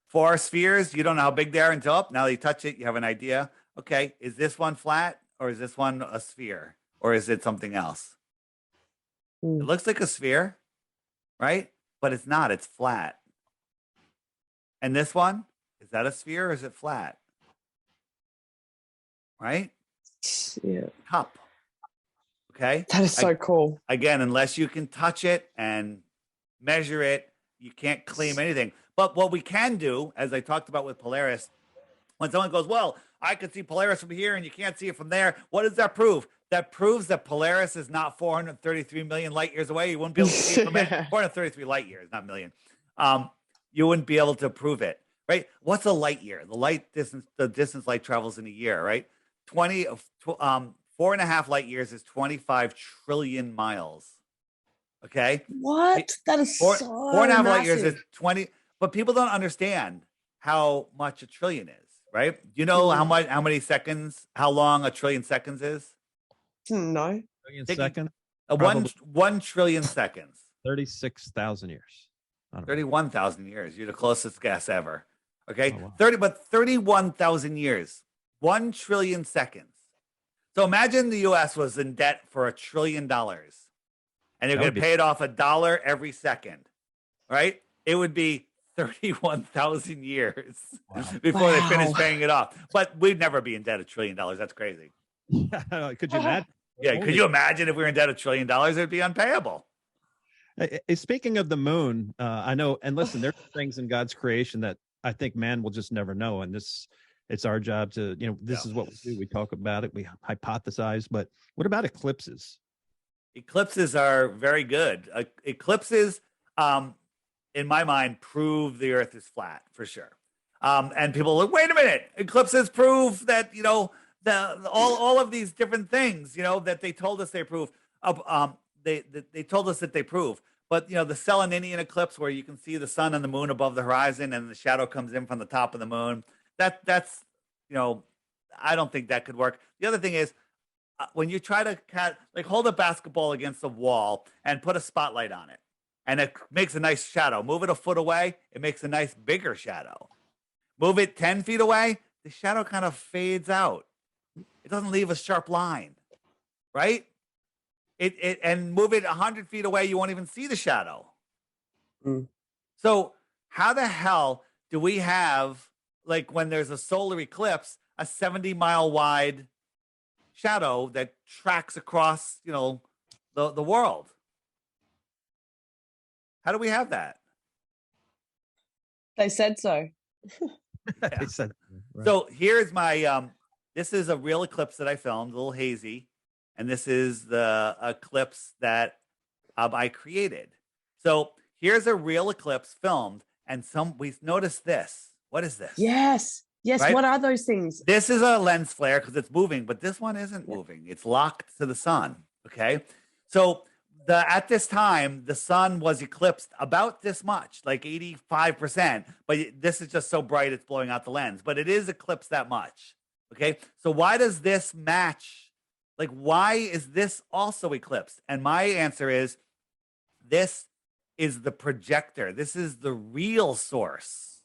For our spheres, you don't know how big they are until now you touch it, you have an idea. Okay, is this one flat or is this one a sphere or is it something else? It looks like a sphere, right? But it's not. It's flat. And this one, is that a sphere or is it flat? Right? Yeah. Cup. Okay. That is so cool. Again, unless you can touch it and measure it, you can't claim anything. But what we can do, as I talked about with Polaris, when someone goes, well, I could see Polaris from here and you can't see it from there. What does that prove? That proves that Polaris is not 433 million light years away. You wouldn't be able to see it from it. 433 light years, not million. You wouldn't be able to prove it, right? What's a light year? The distance light travels in a year, right? 4.5 light years is 25 trillion miles. Okay. What? That is four and a half light years is 20. But people don't understand how much a trillion is, right? Do you know how many seconds, how long a trillion seconds is? No. Trillion seconds? 1 trillion seconds. 36,000 years. 31,000 years. You're the closest guess ever. Okay. Oh, wow. 31,000 years. 1 trillion seconds. So imagine the US was in debt for $1 trillion and they're going to pay it off $1 every second, right? It would be 31,000 years before they finish paying it off. But we'd never be in debt $1 trillion. That's crazy. Could you imagine? Yeah. Could you imagine if we were in debt $1 trillion? It'd be unpayable. Speaking of the moon, I know, and listen, there's things in God's creation that I think man will just never know. And it's our job to, this is what we do. We talk about it. We hypothesize, but what about eclipses? Eclipses are very good. Eclipses, in my mind, prove the Earth is flat for sure. And people are like, wait a minute, eclipses prove that all of these different things that they told us they prove. They told us that they prove. But the Seleninian eclipse, where you can see the sun and the moon above the horizon, and the shadow comes in from the top of the moon. That's I don't think that could work. The other thing is, when you try to hold a basketball against the wall and put a spotlight on it, and it makes a nice shadow. Move it a foot away, it makes a nice bigger shadow. Move it 10 feet away, the shadow kind of fades out. It doesn't leave a sharp line, right? And move it 100 feet away, you won't even see the shadow. So how the hell do we have, when there's a solar eclipse, a 70-mile wide shadow that tracks across, the world? How do we have that? They said so. Yeah. They said, right. So here's my, this is a real eclipse that I filmed, a little hazy. And this is the eclipse that I created. So here's a real eclipse filmed. And we noticed this. What is this? Yes. Right? What are those things? This is a lens flare because it's moving, but this one isn't moving. It's locked to the sun. Okay. So at this time, the sun was eclipsed about this much, like 85%. But this is just so bright, it's blowing out the lens. But it is eclipsed that much. Okay. So why does this match? Why is this also eclipsed? And my answer is, this is the projector. This is the real source.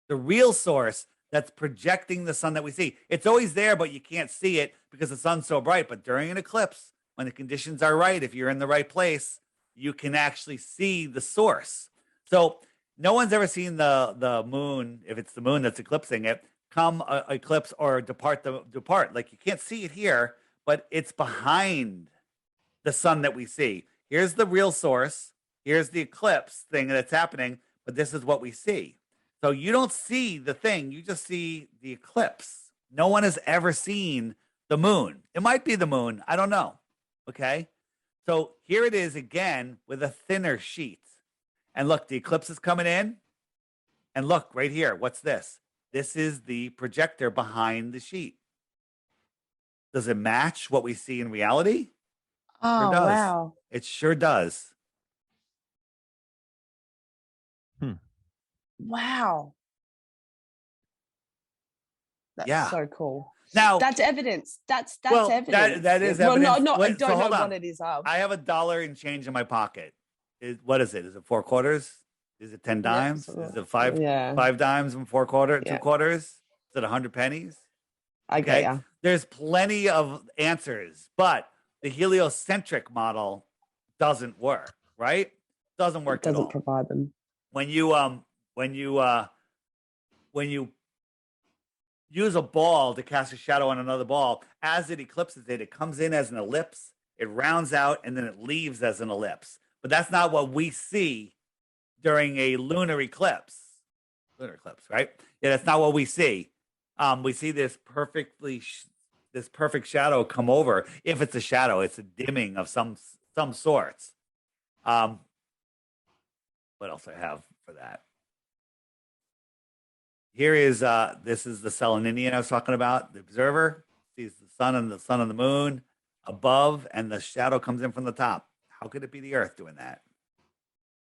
The real source that's projecting the sun that we see. It's always there, but you can't see it because the sun's so bright. But during an eclipse, when the conditions are right, if you're in the right place, you can actually see the source. So no one's ever seen the moon, if it's the moon that's eclipsing it, come eclipse or depart. You can't see it here, but it's behind the sun that we see. Here's the real source. Here's the eclipse thing that's happening, but this is what we see. So you don't see the thing, you just see the eclipse. No one has ever seen the moon. It might be the moon, I don't know. Okay? So here it is again with a thinner sheet. And look, the eclipse is coming in. And look, right here, what's this? This is the projector behind the sheet. Does it match what we see in reality? Oh, sure does. wow. It sure does. Wow. That's so cool. Now that's evidence. That's evidence. That is evidence. Well, I don't know what it is of. I have $1 and change in my pocket. What is it? Is it 4 quarters? Is it 10 dimes? Is it 5 dimes and 4 quarters? 2 quarters? Is it 100 pennies? Okay. Yeah. There's plenty of answers, but the heliocentric model doesn't work, right? Doesn't work at all. Doesn't provide them. When you use a ball to cast a shadow on another ball, as it eclipses it, it comes in as an ellipse, it rounds out, and then it leaves as an ellipse. But that's not what we see during a lunar eclipse. Lunar eclipse, right? Yeah, that's not what we see. We see this perfect shadow come over. If it's a shadow, it's a dimming of some sorts. What else I have for that? Here is this is the Seleninian I was talking about. The observer sees the sun and the moon above, and the shadow comes in from the top. How could it be the Earth doing that?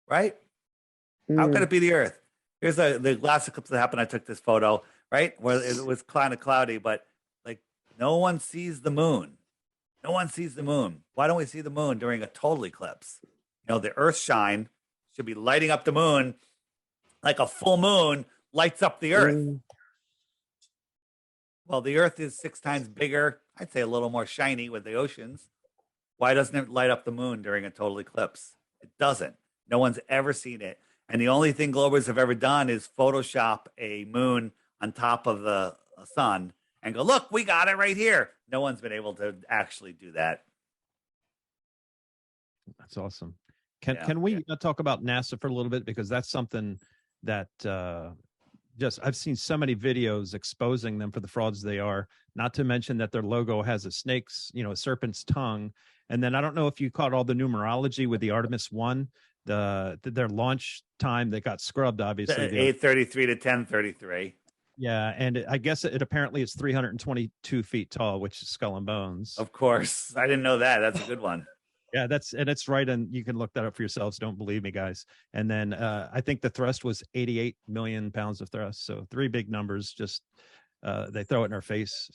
Right? How could it be the Earth? Here's the last eclipse that happened. I took this photo, right? Where it was kind of cloudy, but no one sees the moon. No one sees the moon. Why don't we see the moon during a total eclipse? The Earth shine should be lighting up the moon like a full moon lights up the Earth. Well, the Earth is 6 times bigger. I'd say a little more shiny with the oceans. Why doesn't it light up the moon during a total eclipse? It doesn't. No one's ever seen it. And the only thing Globers have ever done is Photoshop a moon on top of the sun and go, look, we got it right here. No one's been able to actually do that. That's awesome. Can we talk about NASA for a little bit? Because that's something that I've seen so many videos exposing them for the frauds they are, not to mention that their logo has a snake's, a serpent's tongue. And then I don't know if you caught all the numerology with the Artemis 1, their launch time that got scrubbed, obviously. 8:33 to 10:33. Yeah, and I guess it apparently it's 322 feet tall, which is skull and bones. Of course. I didn't know that. That's a good one. Yeah, it's right, and you can look that up for yourselves. Don't believe me, guys. And then I think the thrust was 88 million pounds of thrust. So 3 big numbers. Just they throw it in our face.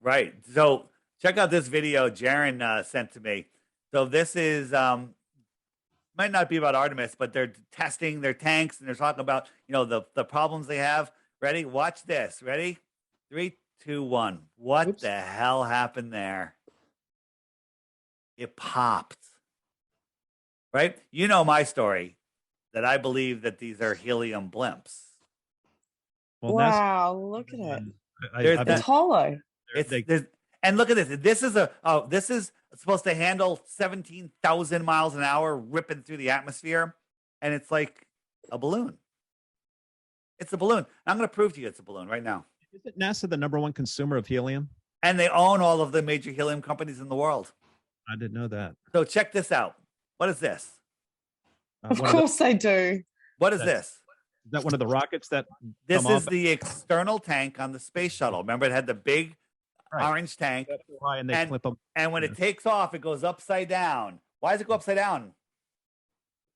Right. So check out this video Jaron sent to me. So this is might not be about Artemis, but they're testing their tanks and they're talking about the problems they have. Ready? Watch this. Ready? 3, 2, 1. What Oops. the hell happened there? It popped. Right? You know my story that I believe that these are helium blimps. Well, wow, look at it. There's It's hollow. And look at this. This is supposed to handle 17,000 miles an hour ripping through the atmosphere. And it's like a balloon. It's a balloon. I'm going to prove to you it's a balloon right now. Isn't NASA the #1 consumer of helium? And they own all of the major helium companies in the world. I didn't know that. So check this out. What is this? Of course they do. What is this? Is that one of the rockets that This come is off? the external tank on the space shuttle. Remember, it had the big orange tank. And they clip them. And when it takes off, it goes upside down. Why does it go upside down?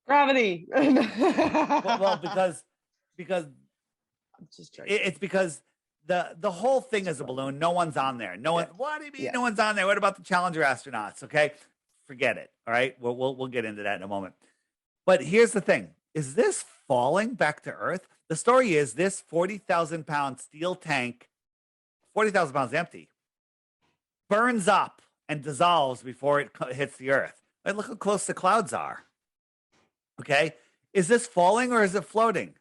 Gravity. Well, because I'm just joking. it's because the whole thing is a balloon. No one's on there. No one. What do you mean no one's on there? What about the Challenger astronauts? Okay, forget it. All right, we'll get into that in a moment. But here's the thing: is this falling back to Earth? The story is this 40,000-pound steel tank, 40,000 pounds empty, burns up and dissolves before it hits the Earth. Like, look how close the clouds are. Okay, is this falling or is it floating?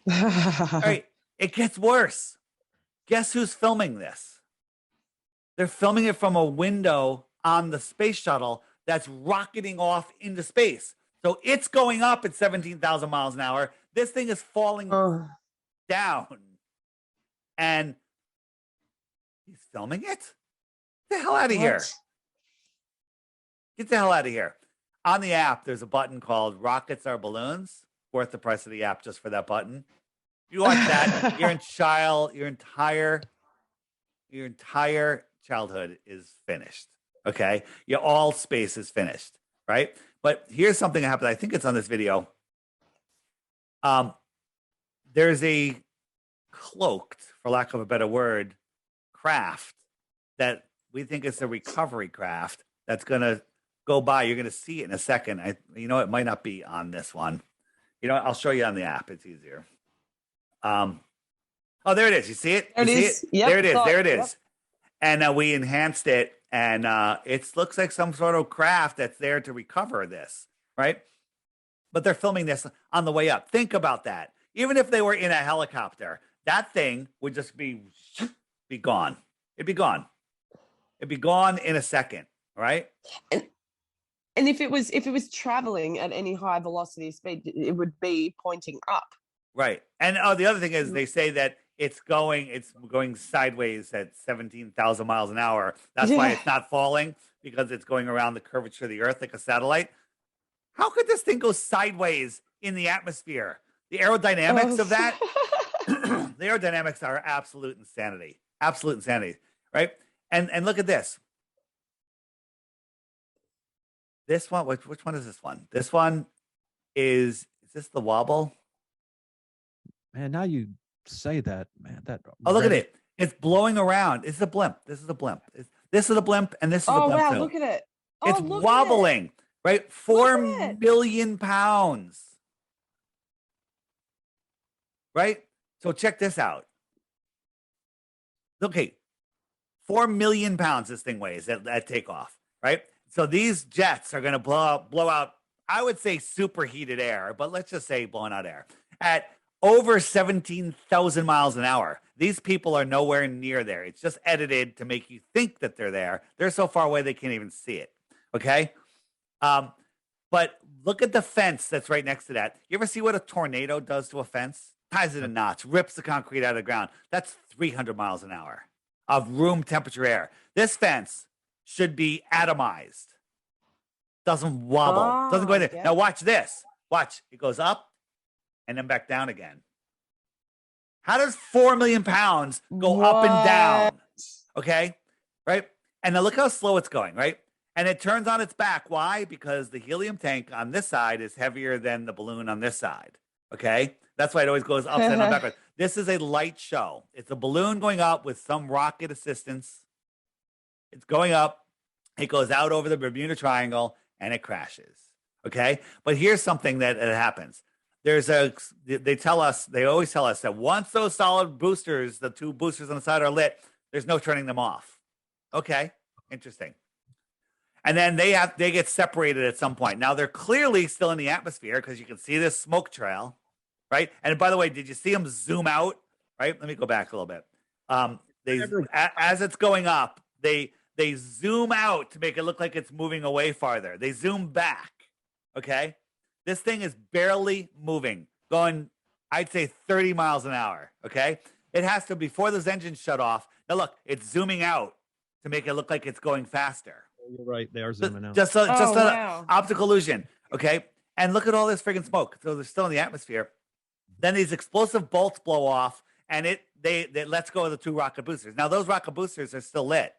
All right, it gets worse. Guess who's filming this? They're filming it from a window on the space shuttle that's rocketing off into space. So it's going up at 17,000 miles an hour. This thing is falling down. And he's filming it? Get the hell out of here. Get the hell out of here. On the app, there's a button called Rockets Are Balloons. Worth the price of the app just for that button. If you watch that, your entire childhood is finished. Okay? All space is finished, right? But here's something that happened. I think it's on this video. There's a cloaked, for lack of a better word, craft that we think is a recovery craft that's going to go by. You're going to see it in a second. It might not be on this one. I'll show you on the app. It's easier. Oh, there it is. You see it? There it is. Yep. There it is. There it is. Yep. And we enhanced it, and it looks like some sort of craft that's there to recover this, right? But they're filming this on the way up. Think about that. Even if they were in a helicopter, that thing would just be gone. It'd be gone. It'd be gone in a second, right? And if it was traveling at any high velocity speed, it would be pointing up. Right. And the other thing is they say that it's going sideways at 17,000 miles an hour. That's why it's not falling, because it's going around the curvature of the Earth like a satellite. How could this thing go sideways in the atmosphere? The aerodynamics of that, the aerodynamics are absolute insanity. Absolute insanity, right? And look at this. This one, which one is this one? This one is this the wobble? Man, now you say that, man. Look at it. It's blowing around. It's a blimp. This is a blimp. This is a blimp, and this is a blimp. Oh, wow, too. look at it. It's wobbling, right? 4 million pounds. Right? So check this out. Okay. 4 million pounds this thing weighs at takeoff, right? So these jets are going to blow out, I would say superheated air, but let's just say blowing out air at over 17,000 miles an hour. These people are nowhere near there. It's just edited to make you think that they're there. They're so far away they can't even see it. Okay? But look at the fence that's right next to that. You ever see what a tornado does to a fence? ties it in knots, rips the concrete out of the ground. That's 300 miles an hour of room temperature air. This fence should be atomized. Doesn't wobble. Doesn't go in there. Yeah. Now watch this. Watch. It goes up and then back down again. How does 4 million pounds go up and down? Okay. Right. And now look how slow it's going. Right. And it turns on its back. Why? Because the helium tank on this side is heavier than the balloon on this side. Okay. That's why it always goes upside down backwards. This is a light show. It's a balloon going up with some rocket assistance. It's going up. It goes out over the Bermuda Triangle and it crashes. Okay. But here's something that happens. They always tell us that once those solid boosters, the two boosters on the side are lit, there's no turning them off. Okay. Interesting. And then they get separated at some point. Now they're clearly still in the atmosphere because you can see this smoke trail, right? And by the way, did you see them zoom out? Right? Let me go back a little bit. As it's going up, they zoom out to make it look like it's moving away farther. They zoom back. Okay. This thing is barely moving, going, I'd say 30 miles an hour. Okay. It has to, before those engines shut off. Now look, it's zooming out to make it look like it's going faster. You're right. They are zooming out. Just an optical illusion. Okay. And look at all this friggin' smoke. So they're still in the atmosphere. Then these explosive bolts blow off and they lets go of the two rocket boosters. Now those rocket boosters are still lit,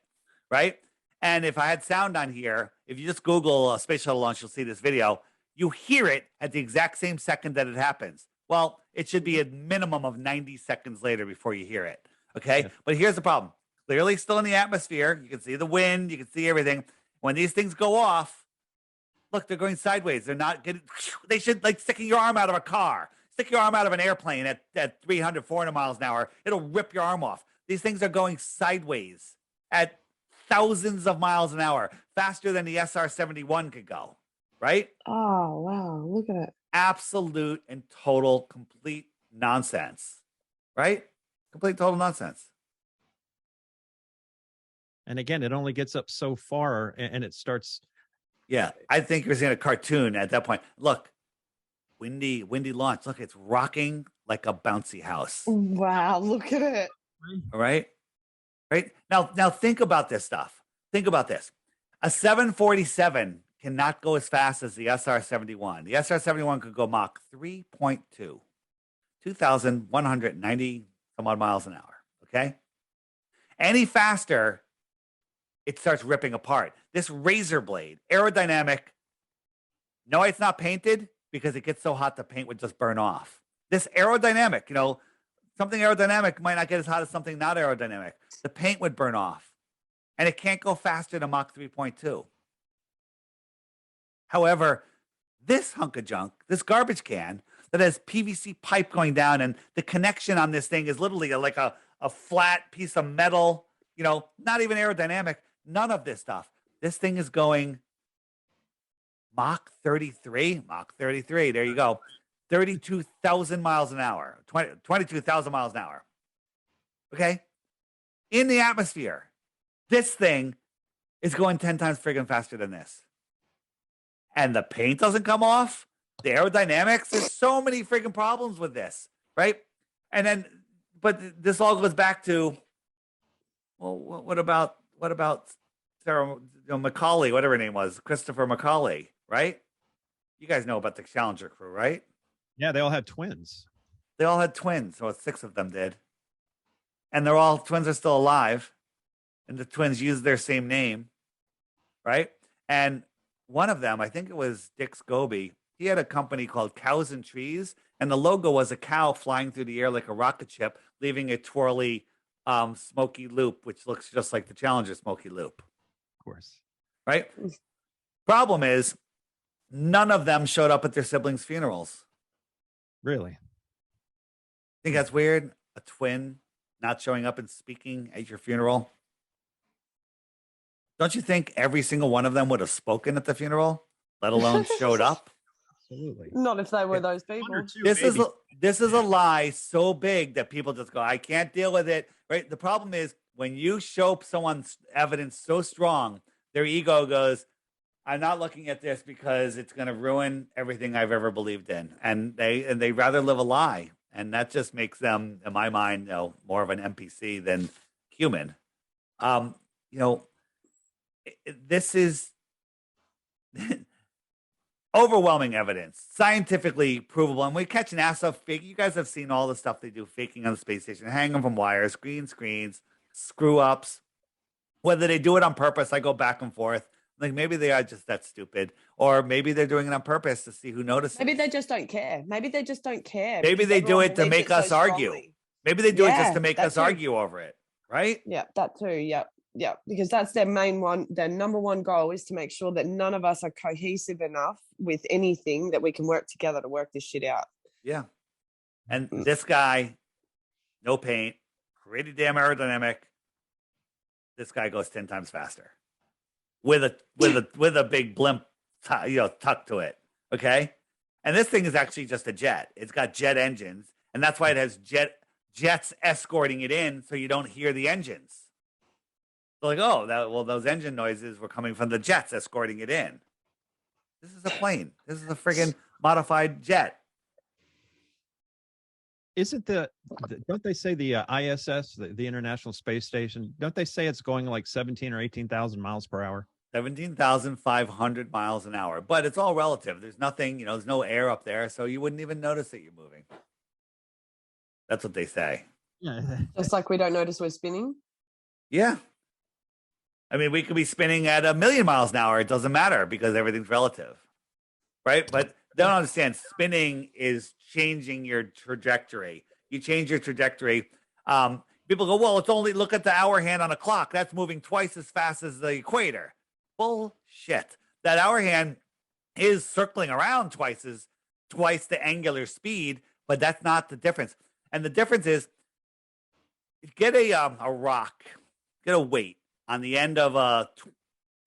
right? And if I had sound on here, if you just Google a space shuttle launch, you'll see this video. You hear it at the exact same second that it happens. Well, it should be a minimum of 90 seconds later before you hear it. Okay. Yeah. But here's the problem. Clearly still in the atmosphere. You can see the wind. You can see everything. When these things go off, look, they're going sideways. They're not getting, they should, like sticking your arm out of a car. Stick your arm out of an airplane at 300, 400 miles an hour. It'll rip your arm off. These things are going sideways at thousands of miles an hour, faster than the SR-71 could go. Right? Oh, wow. Look at it. Absolute and total, complete nonsense. Right? Complete, total nonsense. And again, it only gets up so far and it starts. Yeah. I think you're seeing a cartoon at that point. Look, windy launch. Look, it's rocking like a bouncy house. Wow. Look at it. All right. Right. Now think about this stuff. Think about this. A 747 cannot go as fast as the SR-71. The SR-71 could go Mach 3.2, 2,190 some odd miles an hour. Okay. Any faster, it starts ripping apart. This razor blade, aerodynamic. No, it's not painted because it gets so hot the paint would just burn off. This aerodynamic, something aerodynamic might not get as hot as something not aerodynamic. The paint would burn off. And it can't go faster than Mach 3.2. However, this hunk of junk, this garbage can that has PVC pipe going down, and the connection on this thing is literally like a flat piece of metal, not even aerodynamic, none of this stuff. This thing is going Mach 33, there you go, 32,000 miles an hour, 22,000 miles an hour. Okay? In the atmosphere, this thing is going 10 times friggin' faster than this. And the paint doesn't come off. The aerodynamics, there's so many freaking problems with this, right? And then, but this all goes back to, well, what about Sarah Macaulay, whatever her name was, Christopher Macaulay, right? You guys know about the Challenger crew, right? Yeah, they all had twins. They all had twins, so 6 of them did. And twins are still alive. And the twins use their same name, right? And one of them, I think it was Dick Scobie, he had a company called Cows and Trees, and the logo was a cow flying through the air like a rocket ship, leaving a twirly, smoky loop, which looks just like the Challenger smoky loop. Of course. Right? Problem is, none of them showed up at their siblings' funerals. Really? Think that's weird? A twin not showing up and speaking at your funeral? Don't you think every single one of them would have spoken at the funeral, let alone showed up? Absolutely. Not if they were those people. This is a lie so big that people just go, I can't deal with it. Right? The problem is when you show someone's evidence so strong, their ego goes, I'm not looking at this because it's going to ruin everything I've ever believed in. And they rather live a lie. and that just makes them, in my mind, more of an NPC than human. This is overwhelming evidence, scientifically provable. And we catch NASA fake. You guys have seen all the stuff they do faking on the space station, hang them from wires, green screens, screw ups. Whether they do it on purpose, I go back and forth. Like maybe they are just that stupid, or maybe they're doing it on purpose to see who notices. Maybe they just don't care. Maybe they just don't care. Maybe they do it to make us argue. Maybe they do it just to make us argue over it, right? Yeah, that too. Yeah, because that's their main one. Their number one goal is to make sure that none of us are cohesive enough with anything that we can work together to work this shit out. Yeah. And this guy, no paint, pretty damn aerodynamic. This guy goes 10 times faster with a big blimp, tucked to it. Okay. And this thing is actually just a jet. It's got jet engines, and that's why it has jets escorting it in, so you don't hear the engines. So like, those engine noises were coming from the jets escorting it in. This is a plane. This is a friggin' modified jet. Isn't don't they say the ISS, the International Space Station, don't they say it's going like 17 or 18,000 miles per hour? 17,500 miles an hour. But it's all relative. There's nothing, there's no air up there, so you wouldn't even notice that you're moving. That's what they say. Yeah. Just like we don't notice we're spinning? Yeah. I mean, we could be spinning at 1,000,000 miles an hour. It doesn't matter because everything's relative, right? But they don't understand. Spinning is changing your trajectory. You change your trajectory. People go, well, it's only look at the hour hand on a clock. That's moving twice as fast as the equator. Bullshit. That hour hand is circling around twice the angular speed, but that's not the difference. And the difference is, get a rock, get a weight on the end of a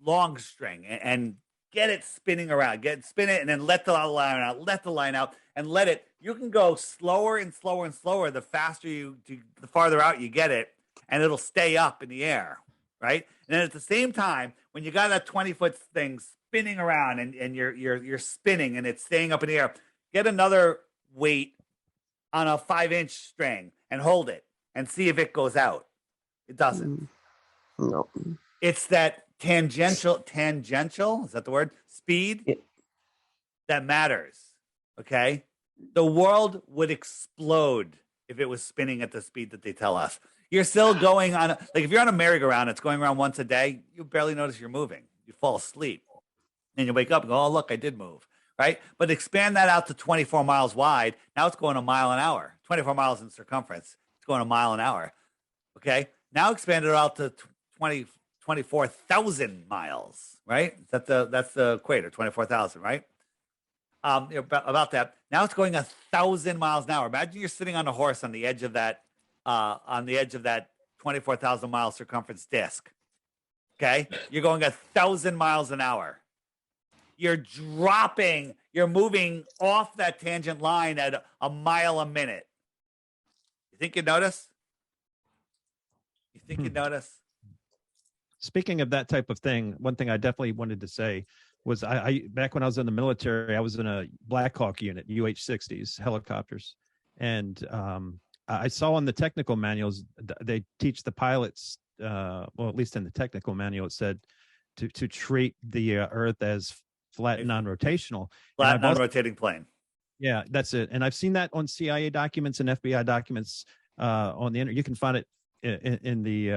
long string and get it spinning around. Spin it and then let the line out, and let it. You can go slower and slower and slower the farther out you get it, and it'll stay up in the air, right? And then at the same time, when you got that 20-foot thing spinning around and you're spinning and it's staying up in the air, get another weight on a 5-inch string and hold it and see if it goes out. It doesn't. No. It's that tangential, is that the word? Speed that matters. Okay. The world would explode if it was spinning at the speed that they tell us. You're still going on, if you're on a merry-go-round, it's going around once a day, you barely notice you're moving. You fall asleep. And you wake up and go, oh, look, I did move. Right? But expand that out to 24 miles wide. Now it's going a mile an hour. 24 miles in circumference. It's going a mile an hour. Okay. Now expand it out to 24,000 miles. Right? That's the equator. 24,000. Right? About that. Now it's going 1,000 miles an hour. Imagine you're sitting on a horse on the edge of that 24,000 mile circumference disc. Okay. You're going 1,000 miles an hour. You're moving off that tangent line at a mile a minute. You think you'd notice? Speaking of that type of thing, one thing I definitely wanted to say was I back when I was in the military, I was in a Black Hawk unit, UH-60s helicopters. And I saw in the technical manuals, they teach the pilots, well, at least in the technical manual, it said to treat the Earth as flat and non-rotational. Flat, non-rotating plane. Yeah, that's it. And I've seen that on CIA documents and FBI documents on the internet. You can find it in the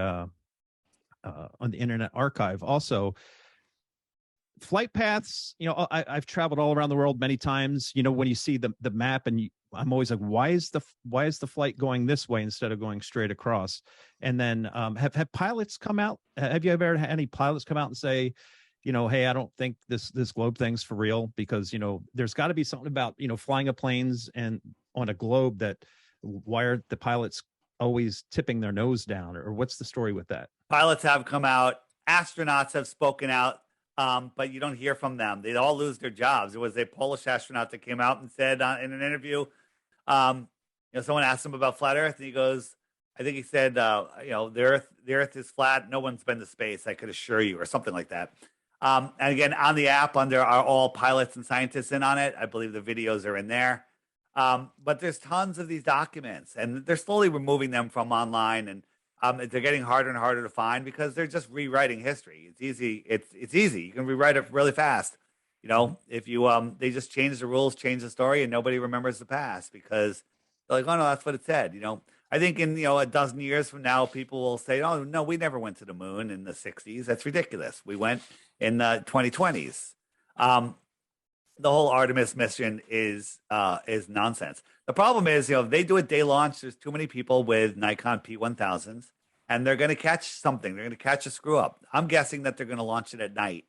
on the Internet Archive. Also, flight paths. I've traveled all around the world many times. When you see the map, and I'm always like, why is the flight going this way instead of going straight across? And then have pilots come out? Have you ever had any pilots come out and say, hey, I don't think this globe thing's for real, because, there's got to be something about, flying a planes and on a globe that why are the pilots always tipping their nose down, or what's the story with that? Pilots have come out, astronauts have spoken out, but you don't hear from them. They all lose their jobs. There was a Polish astronaut that came out and said in an interview, someone asked him about flat Earth, and he goes, I think he said, the Earth is flat. No one's been to space, I could assure you, or something like that. And again, on the app, there are all pilots and scientists in on it. I believe the videos are in there. But there's tons of these documents, and they're slowly removing them from online, and they're getting harder and harder to find because they're just rewriting history. It's easy. It's easy. You can rewrite it really fast. You know, if you they just change the rules, change the story, and nobody remembers the past because they're like, oh no, that's what it said. You know, I think in a dozen years from now, people will say, oh no, we never went to the moon in the '60s. That's ridiculous. We went in the 2020s. The whole Artemis mission is nonsense. The problem is, they do a day launch. There's too many people with Nikon P1000s, and they're going to catch something. They're going to catch a screw up. I'm guessing that they're going to launch it at night,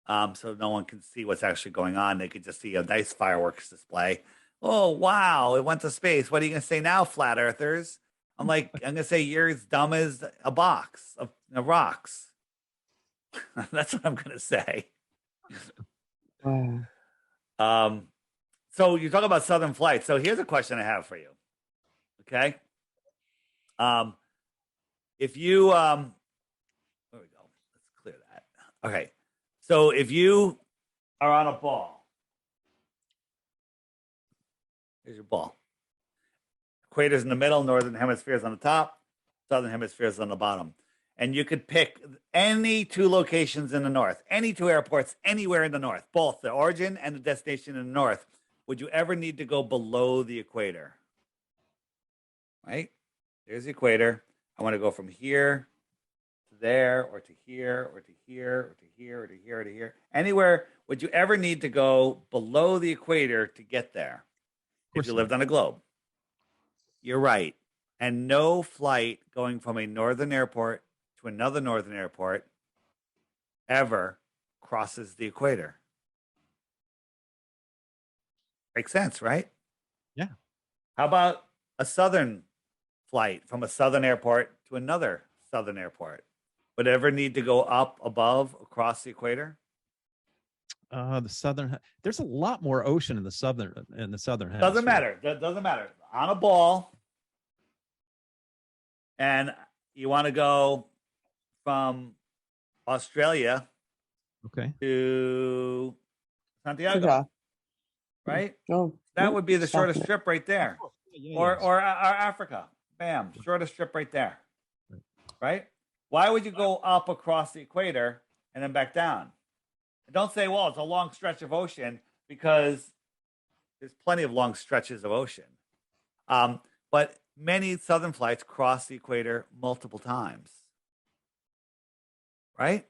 so no one can see what's actually going on. They could just see a nice fireworks display. Oh wow, it went to space. What are you going to say now, flat earthers? I'm going to say you're as dumb as a box of rocks. That's what I'm going to say. So you talk about Southern flights. So here's a question I have for you. Okay. If you, there we go. Let's clear that. Okay. So if you are on a ball, here's your ball. Equator's in the middle, northern hemisphere's on the top, southern hemisphere's on the bottom. And you could pick any two locations in the north, any two airports anywhere in the north, both the origin and the destination in the north. Would you ever need to go below the equator? Right? There's the equator. I want to go from here to there, or to here, or to here, or to here, or to here, or to here. Anywhere, would you ever need to go below the equator to get there if you lived on a globe? You're right. And no flight going from a northern airport to another northern airport ever crosses the equator. Makes sense, right? Yeah. How about a southern flight from a southern airport to another southern airport? Would it ever need to go up above across the equator? The southern. There's a lot more ocean in the southern hemisphere. Doesn't matter. That doesn't matter. On a ball, and you want to go from Australia, okay, to Santiago, right? Oh, that would be the shortest trip right there. Yeah, or Africa. Bam, shortest trip right there. Right? Why would you go up across the equator and then back down? And don't say, well, it's a long stretch of ocean, because there's plenty of long stretches of ocean. But many southern flights cross the equator multiple times. Right?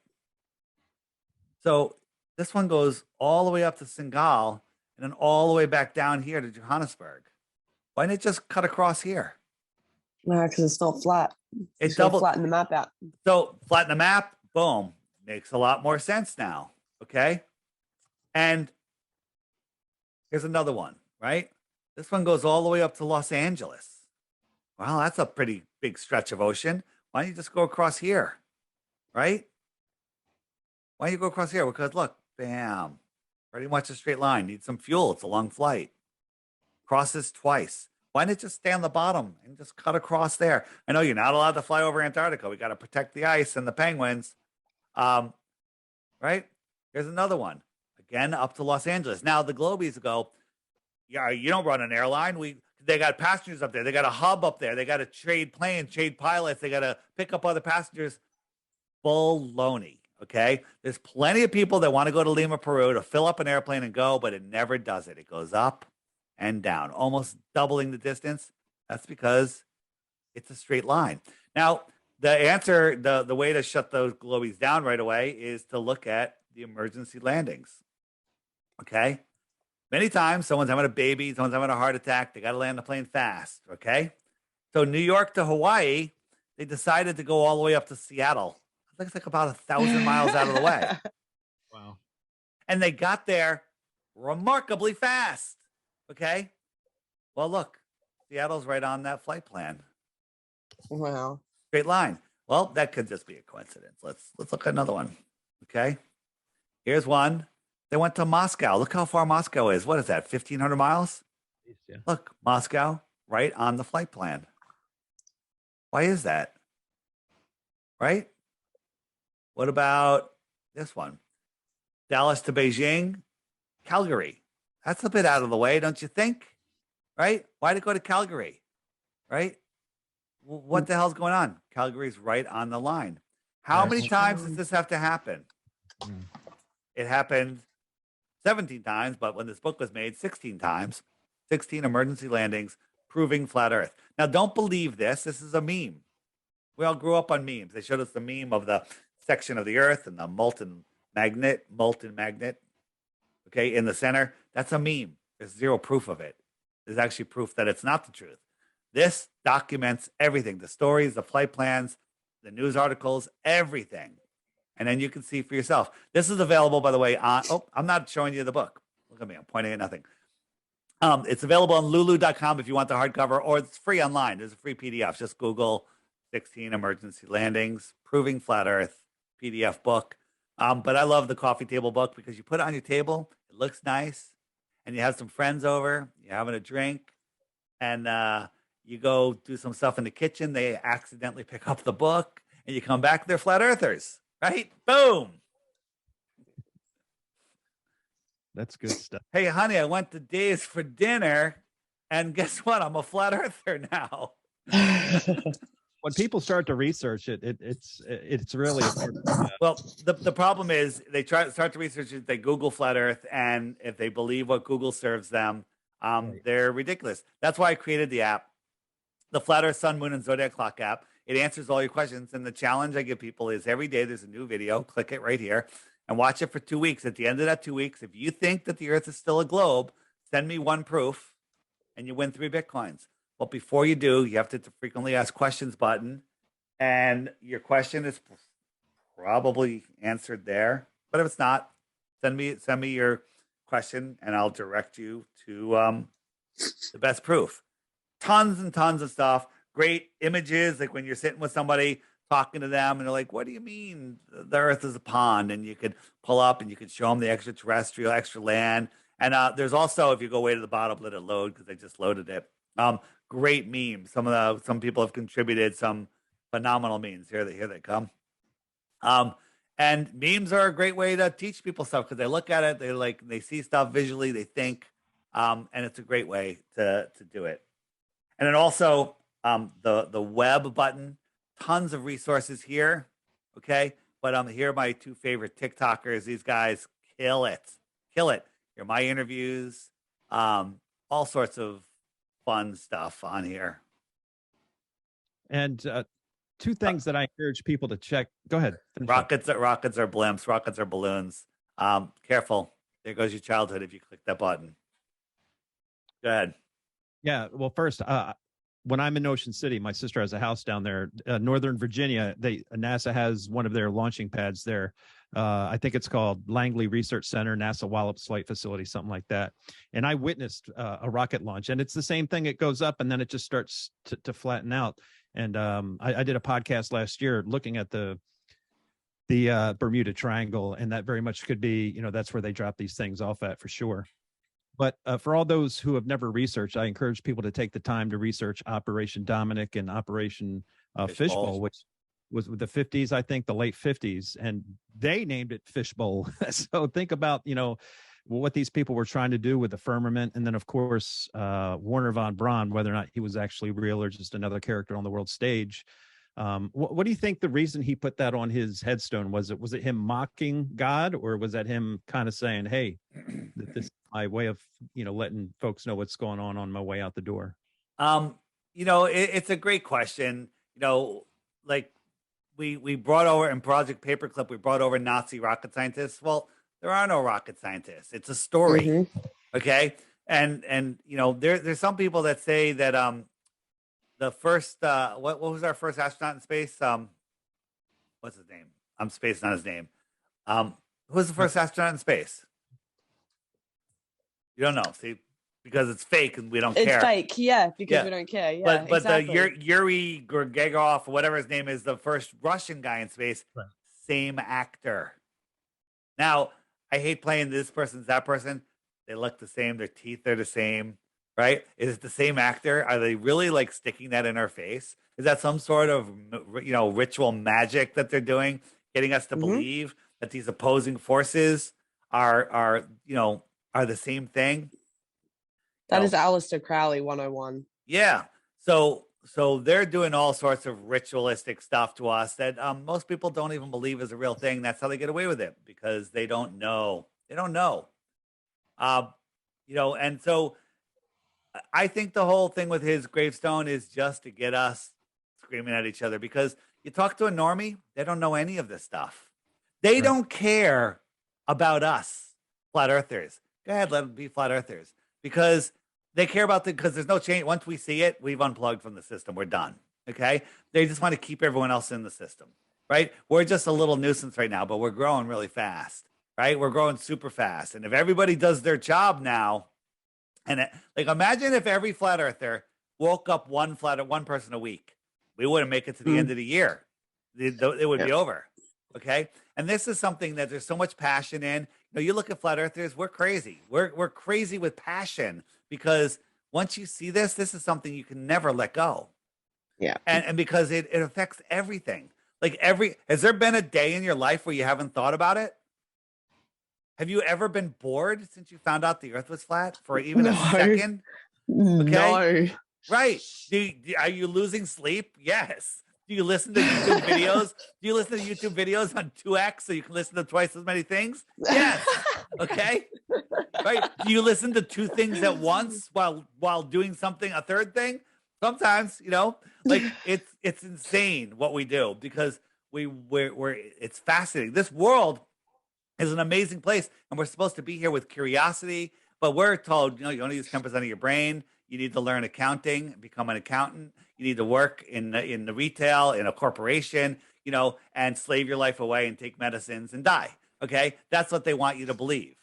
So this one goes all the way up to Singal and then all the way back down here to Johannesburg. Why didn't it just cut across here? No, because it's not flat. It's double flatten the map out. So flatten the map, boom. Makes a lot more sense now. Okay. And here's another one, right? This one goes all the way up to Los Angeles. Well, that's a pretty big stretch of ocean. Why don't you just go across here? Right? Why don't you go across here? Because look, bam, pretty much a straight line. Need some fuel. It's a long flight. Crosses twice. Why not just stay on the bottom and just cut across there? I know you're not allowed to fly over Antarctica. We got to protect the ice and the penguins. Right? Here's another one. Again, up to Los Angeles. Now the Globies go, yeah, you don't run an airline. They got passengers up there. They got a hub up there. They got to trade planes, trade pilots. They got to pick up other passengers. Baloney. Okay. There's plenty of people that want to go to Lima, Peru to fill up an airplane and go, but it never does it. It goes up and down, almost doubling the distance. That's because it's a straight line. Now, the answer, the way to shut those globies down right away is to look at the emergency landings. Okay. Many times someone's having a baby, someone's having a heart attack. They got to land the plane fast. Okay. So New York to Hawaii, they decided to go all the way up to Seattle. I think it's like about 1,000 miles out of the way. Wow. And they got there remarkably fast. Okay. Well, look, Seattle's right on that flight plan. Wow. Straight line. Well, that could just be a coincidence. Let's look at another one. Okay. Here's one. They went to Moscow. Look how far Moscow is. What is that? 1,500 miles? Yeah. Look, Moscow, right on the flight plan. Why is that? Right? What about this one? Dallas to Beijing, Calgary. That's a bit out of the way, don't you think? right? Why did it go to Calgary, right? What the hell's going on? Calgary's right on the line. How many times does this have to happen? It happened 17 times, but when this book was made, 16 times, 16 emergency landings proving flat Earth. Now, don't believe this. This is a meme. We all grew up on memes. They showed us the meme of the section of the Earth and the molten magnet, okay, in the center. That's a meme. There's zero proof of it. There's actually proof that it's not the truth. This documents everything, the stories, the flight plans, the news articles, everything. And then you can see for yourself. This is available, by the way, on, I'm not showing you the book. Look at me, I'm pointing at nothing. It's available on lulu.com if you want the hardcover, or it's free online. There's a free PDF. Just Google 16 emergency landings, proving flat Earth, PDF book. But I love the coffee table book because you put it on your table, it looks nice, and you have some friends over, you're having a drink, and you go do some stuff in the kitchen, they accidentally pick up the book, and you come back, they're flat earthers, right? Boom. That's good stuff. Hey, honey, I went to Dave's for dinner, and guess what? I'm a flat earther now. When people start to research it, it's really important. Well, the problem is they start to research it, they Google flat Earth, and if they believe what Google serves them, they're ridiculous. That's why I created the app, the Flat Earth, Sun, Moon, and Zodiac Clock app. It answers all your questions, and the challenge I give people is every day there's a new video. Click it right here and watch it for 2 weeks. At the end of that 2 weeks, if you think that the Earth is still a globe, send me one proof, and you win 3 Bitcoins. But before you do, you have to hit the frequently asked questions button, and your question is probably answered there. But if it's not, send me your question, and I'll direct you to the best proof. Tons and tons of stuff. Great images, like when you're sitting with somebody talking to them, and they're like, "What do you mean the Earth is a pond?" And you could pull up and you could show them the extraterrestrial, extra land. And there's also, if you go way to the bottom, let it load because I just loaded it. Great memes. Some people have contributed some phenomenal memes. Here they come. And memes are a great way to teach people stuff because they look at it, they see stuff visually, they think, and it's a great way to do it. And then also the web button, tons of resources here. Okay, but here are my 2 favorite TikTokers. These guys kill it. Here are my interviews, all sorts of fun stuff on here. And 2 things that I encourage people to check. Go ahead. Rockets are blimps. Rockets are balloons. Careful. There goes your childhood if you click that button. Go ahead. Yeah. Well, first, when I'm in Ocean City, my sister has a house down there, Northern Virginia. NASA has one of their launching pads there. I think it's called Langley Research Center, NASA Wallops Flight Facility, something like that. And I witnessed a rocket launch, and it's the same thing. It goes up and then it just starts to flatten out. And I did a podcast last year looking at the Bermuda Triangle, and that very much could be, that's where they drop these things off at for sure. But for all those who have never researched, I encourage people to take the time to research Operation Dominic and Operation Fishbowl, which was the 50s, I think, the late 50s, and they named it Fishbowl. So think about, what these people were trying to do with the firmament. And then, of course, Werner von Braun, whether or not he was actually real or just another character on the world stage. What do you think the reason he put that on his headstone was? Was it him mocking God, or was that him kind of saying, "Hey, this is my way of letting folks know what's going on my way out the door"? It's a great question. Like we brought over in Project Paperclip, we brought over Nazi rocket scientists. Well, there are no rocket scientists. It's a story, okay? And there's some people that say that the first what was our first astronaut in space? What's his name? I'm spacing on his name. Who was the first astronaut in space? You don't know, see, because it's fake and we don't care. It's fake, yeah, because we don't care. Yeah, but exactly. the Yuri Gagarin, whatever his name is, the first Russian guy in space, Right. Same actor. Now, I hate playing this person's that person. They look the same. Their teeth are the same, right? Is it the same actor? Are they really like sticking that in our face? Is that some sort of ritual magic that they're doing, getting us to believe that these opposing forces are the same thing? That So, is Aleister Crowley 101. yeah. So they're doing all sorts of ritualistic stuff to us that most people don't even believe is a real thing. That's how they get away with it, because they don't know. They don't know. Uh, and so I think the whole thing with his gravestone is just to get us screaming at each other, because you talk to a normie, they don't know any of this stuff. They Right. don't care about us, flat earthers. Go ahead, let them be flat earthers, because they care about because there's no change. Once we see it, we've unplugged from the system. We're done. Okay. They just want to keep everyone else in the system, right? We're just a little nuisance right now, but we're growing really fast, right? We're growing super fast. And if everybody does their job now, and like, imagine if every flat earther woke up one person a week, we wouldn't make it to the end of the year. It would be over. Okay. And this is something that there's so much passion in. You look at flat earthers, we're crazy. We're crazy with passion, because once you see this is something you can never let go. Yeah. And because it affects everything. Like has there been a day in your life where you haven't thought about it? Have you ever been bored since you found out the earth was flat for even a second? Okay. No. Right. Are you losing sleep? Yes. Do you listen to YouTube videos? Do you listen to YouTube videos on 2x so you can listen to twice as many things? Yes. Okay. Right. Do you listen to two things at once while doing something, a third thing? Sometimes, like it's insane what we do, because we're it's fascinating. This world is an amazing place, and we're supposed to be here with curiosity, but we're told, you only use 10% of your brain. You need to learn accounting, become an accountant. You need to work in the retail, in a corporation, and slave your life away and take medicines and die. Okay. That's what they want you to believe.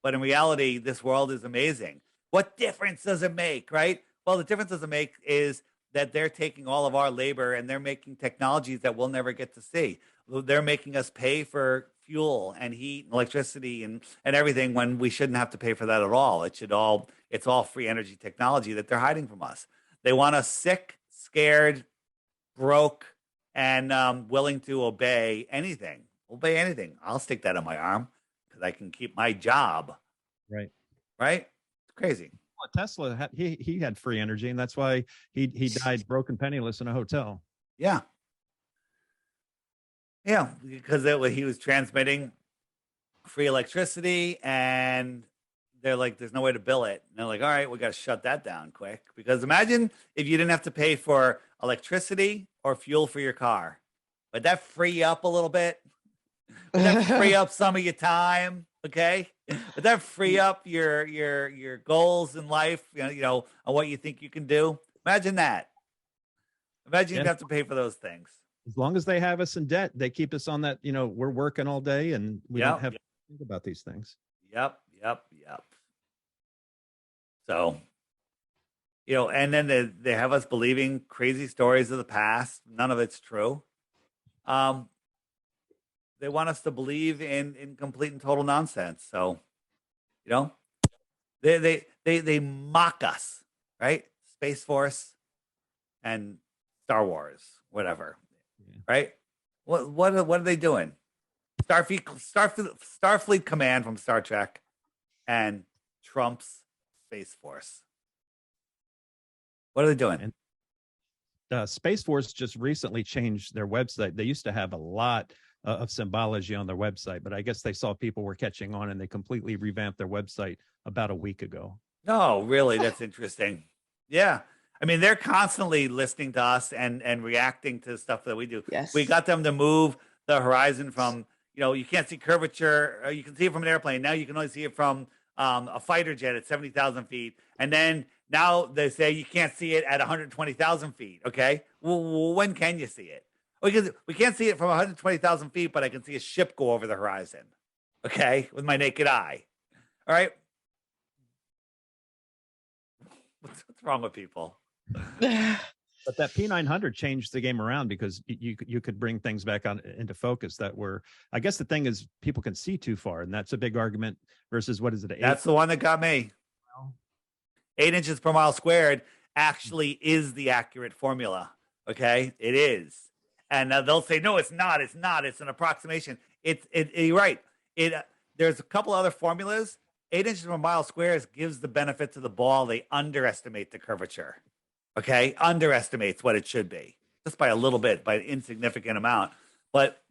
But in reality, this world is amazing. What difference does it make? Right. Well, the difference does it make is that they're taking all of our labor and they're making technologies that we'll never get to see. They're making us pay for fuel and heat and electricity and everything, when we shouldn't have to pay for that at all. It's all free energy technology that they're hiding from us. They want us sick, scared, broke, and willing to obey anything. Obey anything. I'll stick that on my arm because I can keep my job. Right. Right? It's crazy. Well, Tesla, he had free energy, and that's why he died broken, penniless in a hotel. Yeah. Yeah, because he was transmitting free electricity, and they're like, there's no way to bill it. And they're like, all right, we got to shut that down quick. Because imagine if you didn't have to pay for electricity or fuel for your car. Would that free you up a little bit? Would that free up some of your time? Okay. Would that free up your goals in life? On what you think you can do? Imagine that. Imagine you'd have to pay for those things. As long as they have us in debt, they keep us on that, we're working all day and we don't have to think about these things. Yep. So, and then they have us believing crazy stories of the past. None of it's true. They want us to believe in complete and total nonsense. So, they mock us, right? Space Force and Star Wars, whatever. Right? What are they doing? Starfleet Command from Star Trek and Trump's Space Force. What are they doing? And Space Force just recently changed their website. They used to have a lot of symbology on their website, but I guess they saw people were catching on and they completely revamped their website about a week ago. No, really, that's interesting. Yeah. I mean, they're constantly listening to us and reacting to stuff that we do. Yes. We got them to move the horizon from, you can't see curvature. You can see it from an airplane. Now you can only see it from a fighter jet at 70,000 feet. And then now they say you can't see it at 120,000 feet. Okay. Well, when can you see it? Because we can't see it from 120,000 feet, but I can see a ship go over the horizon. Okay. With my naked eye. All right. What's wrong with people? But that P900 changed the game around because you could bring things back into focus that were, I guess the thing is people can see too far, and that's a big argument versus what is it? That's the one that got me. 8 inches per mile squared actually is the accurate formula. Okay, it is, and they'll say no, it's not. It's an approximation. You're right. There's a couple other formulas, 8 inches per mile squares gives the benefit to the ball. They underestimate the curvature. Okay, underestimates what it should be just by a little bit, by an insignificant amount. But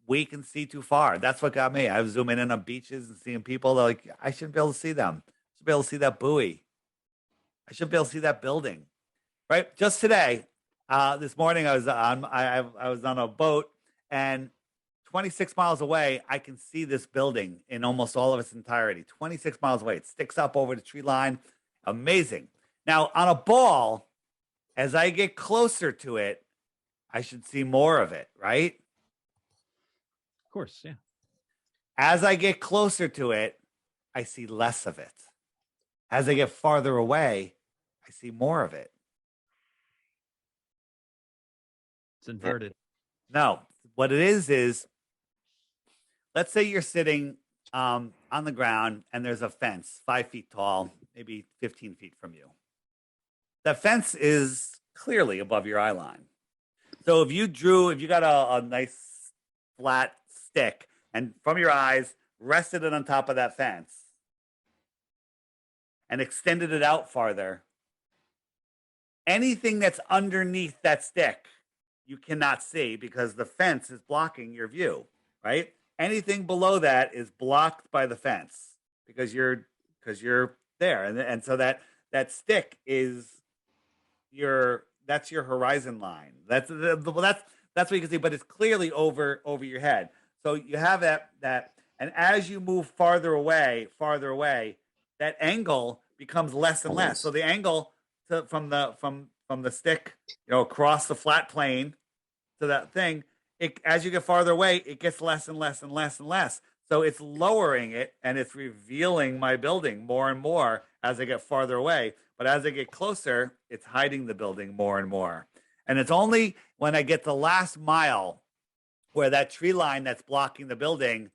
we can see too far. That's what got me. I was zooming in on beaches and seeing people. They're like, I shouldn't be able to see them. I should be able to see that buoy. I should be able to see that building. Right? Just today, this morning, I was on a boat, and 26 miles away, I can see this building in almost all of its entirety. 26 miles away, it sticks up over the tree line. Amazing. Now, on a ball, as I get closer to it, I should see more of it, right? Of course, yeah. As I get closer to it, I see less of it. As I get farther away, I see more of it. It's inverted. No, what it is let's say you're sitting on the ground and there's a fence 5 feet tall, maybe 15 feet from you. That fence is clearly above your eye line. So if you got a nice flat stick and from your eyes rested it on top of that fence and extended it out farther, anything that's underneath that stick you cannot see because the fence is blocking your view, right? Anything below that is blocked by the fence because you're there, and so that stick is that's your horizon line. That's what you can see, but it's clearly over your head. So you have that, and as you move farther away, that angle becomes less and less. So the angle from the stick, across the flat plane to that thing, as you get farther away, it gets less and less and less and less. So it's lowering it and it's revealing my building more and more as I get farther away. But as I get closer, it's hiding the building more and more. And it's only when I get the last mile where that tree line that's blocking the building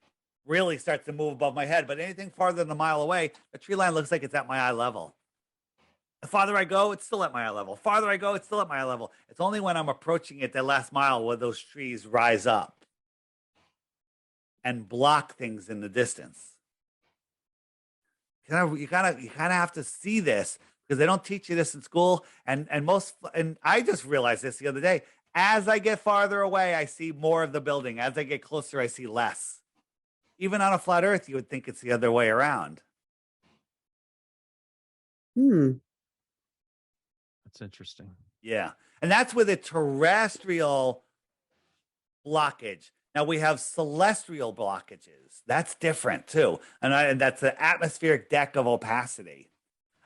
really starts to move above my head. But anything farther than a mile away, the tree line looks like it's at my eye level. The farther I go, it's still at my eye level. Farther I go, it's still at my eye level. It's only when I'm approaching it that last mile where those trees rise up and block things in the distance. You kind of have to see this because they don't teach you this in school. And I just realized this the other day. As I get farther away, I see more of the building. As I get closer, I see less. Even on a flat Earth, you would think it's the other way around. That's interesting. Yeah. And that's with a terrestrial blockage. Now we have celestial blockages. That's different too. And that's an atmospheric deck of opacity.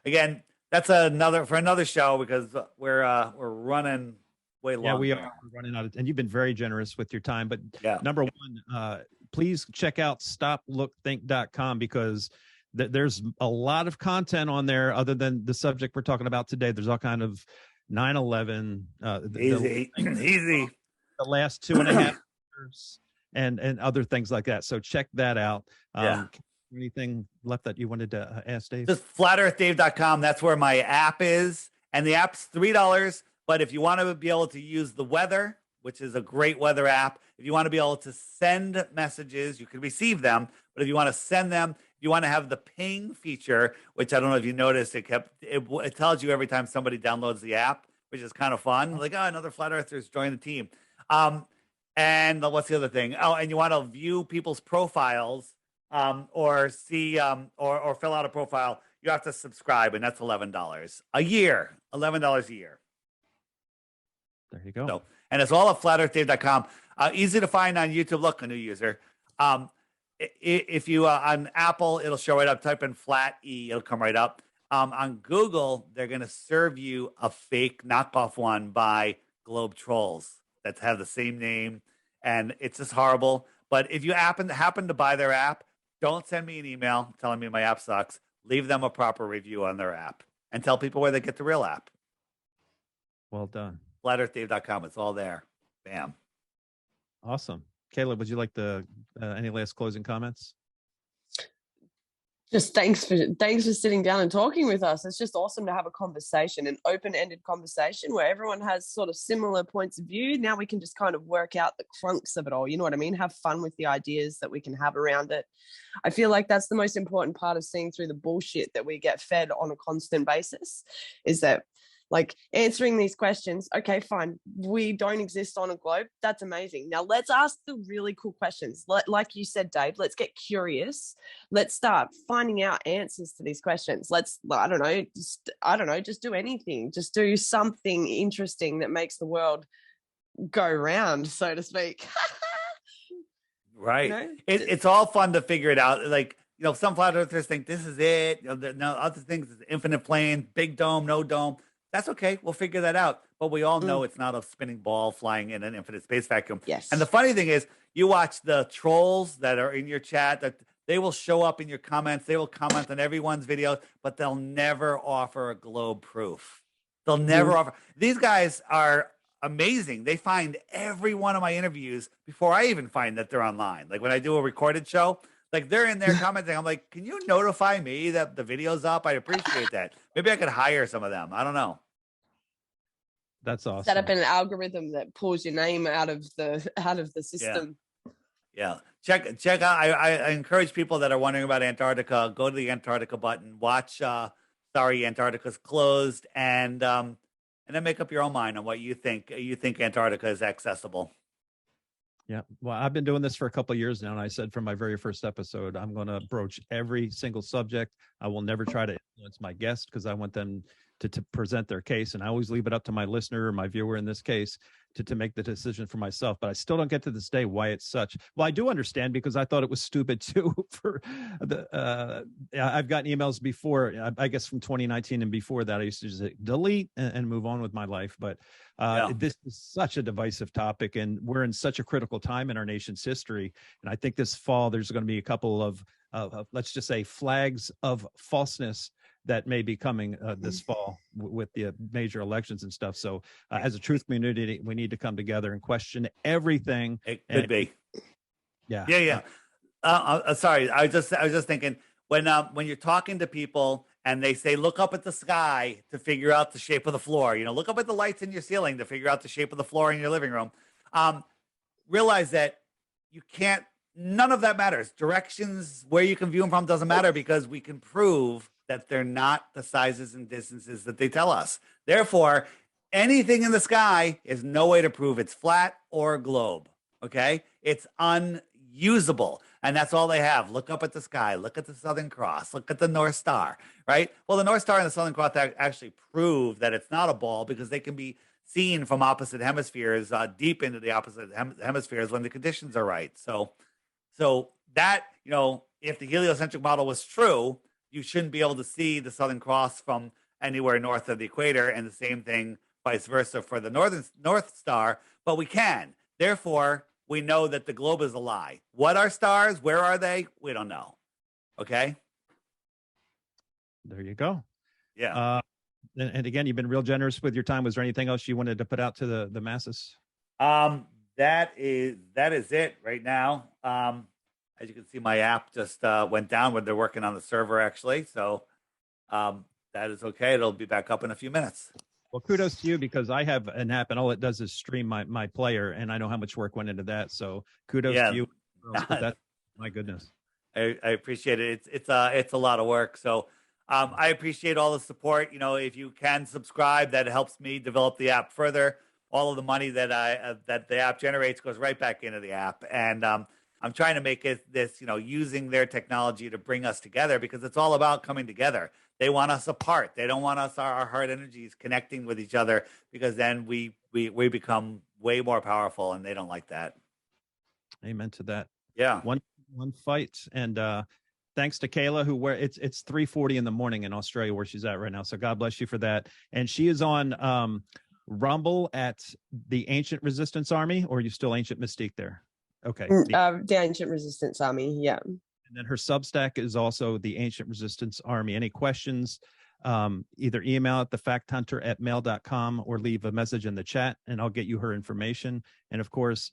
Again, that's for another show because we're running way long. Yeah, we are running out of, and you've been very generous with your time. But number one, please check out stoplookthink.com because there's a lot of content on there other than the subject we're talking about today. There's all kind of 9/11, easy. The last 2.5 years and other things like that. So check that out. Anything left that you wanted to ask Dave? Just flatearthdave.com. That's where my app is. And the app's $3. But if you want to be able to use the weather, which is a great weather app, if you want to be able to send messages, you can receive them. But if you want to send them, you want to have the ping feature, which I don't know if you noticed, it tells you every time somebody downloads the app, which is kind of fun. Like, another flat earthers joined the team. And what's the other thing? Oh, and you want to view people's profiles or see or fill out a profile. You have to subscribe, and that's $11 a year. $11 a year. There you go. So, and it's all at flatearthdave.com. Easy to find on YouTube. Look, a new user. If you on Apple, it'll show right up. Type in flat E, it'll come right up. On Google, they're going to serve you a fake knockoff one by Globe Trolls that have the same name, and it's just horrible. But if you happen to buy their app, don't send me an email telling me my app sucks. Leave them a proper review on their app and tell people where they get the real app. Well done. flatearthdave.com. It's all there. Bam. Awesome. Caleb, would you like any last closing comments? Just thanks for sitting down and talking with us. It's just awesome to have a conversation, an open-ended conversation where everyone has sort of similar points of view. Now we can just kind of work out the crunks of it all. You know what I mean? Have fun with the ideas that we can have around it. I feel like that's the most important part of seeing through the bullshit that we get fed on a constant basis, is that, like, answering these questions. Okay, fine. We don't exist on a globe. That's amazing. Now let's ask the really cool questions. Like you said, Dave, let's get curious. Let's start finding out answers to these questions. Let's, I don't know, just do anything. Just do something interesting that makes the world go round, so to speak. Right. You know? It's all fun to figure it out. Like, you know, some flat earthers think this is it. You know, no, other things is infinite plane, big dome, no dome. That's okay. We'll figure that out. But we all know it's not a spinning ball flying in an infinite space vacuum. Yes. And the funny thing is, you watch the trolls that are in your chat, that they will show up in your comments. They will comment on everyone's video, but they'll never offer a globe proof. They'll never offer. These guys are amazing. They find every one of my interviews before I even find that they're online. Like when I do a recorded show, like they're in there commenting. I'm like, can you notify me that the video's up? I'd appreciate that. Maybe I could hire some of them. I don't know. That's awesome. Set up an algorithm that pulls your name out of the system. Yeah. Check out. I encourage people that are wondering about Antarctica, go to the Antarctica button, watch Sorry, Antarctica's Closed, and then make up your own mind on what you think Antarctica is accessible. Yeah. Well, I've been doing this for a couple of years now, and I said from my very first episode, I'm going to broach every single subject. I will never try to influence my guest because I want them to present their case, and I always leave it up to my listener or my viewer in this case to make the decision for myself. But I still don't get to this day why it's such. Well, I do understand because I thought it was stupid too. For the I've gotten emails before, I guess from 2019 and before that, I used to just delete and move on with my life. But this is such a divisive topic, and we're in such a critical time in our nation's history. And I think this fall there's going to be a couple of let's just say flags of falseness that may be coming this fall with the major elections and stuff. So as a truth community, we need to come together and question everything. It could be. Yeah. Sorry. I was just thinking when you're talking to people and they say, look up at the sky to figure out the shape of the floor, you know, look up at the lights in your ceiling to figure out the shape of the floor in your living room. Realize that you can't, none of that matters. Directions, where you can view them from doesn't matter because we can prove that they're not the sizes and distances that they tell us. Therefore, anything in the sky is no way to prove it's flat or a globe, okay? It's unusable, and that's all they have. Look up at the sky, look at the Southern Cross, look at the North Star, right? Well, the North Star and the Southern Cross actually prove that it's not a ball because they can be seen from opposite hemispheres, deep into the opposite hemispheres when the conditions are right. So that, you know, if the heliocentric model was true, you shouldn't be able to see the Southern Cross from anywhere north of the equator, and the same thing vice versa for the North Star, but we can. Therefore, we know that the globe is a lie. What are stars? Where are they? We don't know. Okay? There you go. Yeah. And again, you've been real generous with your time. Was there anything else you wanted to put out to the masses? That is it right now. As you can see, my app just went down when they're working on the server, actually. So that is okay. It'll be back up in a few minutes. Well, kudos to you because I have an app and all it does is stream my player, and I know how much work went into that. So kudos to you. That, my goodness. I appreciate it. It's a lot of work. So I appreciate all the support. You know, if you can subscribe, that helps me develop the app further. All of the money that that the app generates goes right back into the app, and I'm trying to make this, you know, using their technology to bring us together because it's all about coming together. They want us apart. They don't want us, our heart energies connecting with each other because then we become way more powerful, and they don't like that. Amen to that. Yeah. One fight. And thanks to Kayla, it's 3:40 in the morning in Australia where she's at right now. So God bless you for that. And she is on Rumble at the Ancient Resistance Army, or are you still Ancient Mystique there? Okay. The Ancient Resistance Army, yeah. And then her Substack is also the Ancient Resistance Army. Any questions either email at thefacthunter@mail.com or leave a message in the chat, and I'll get you her information. And of course,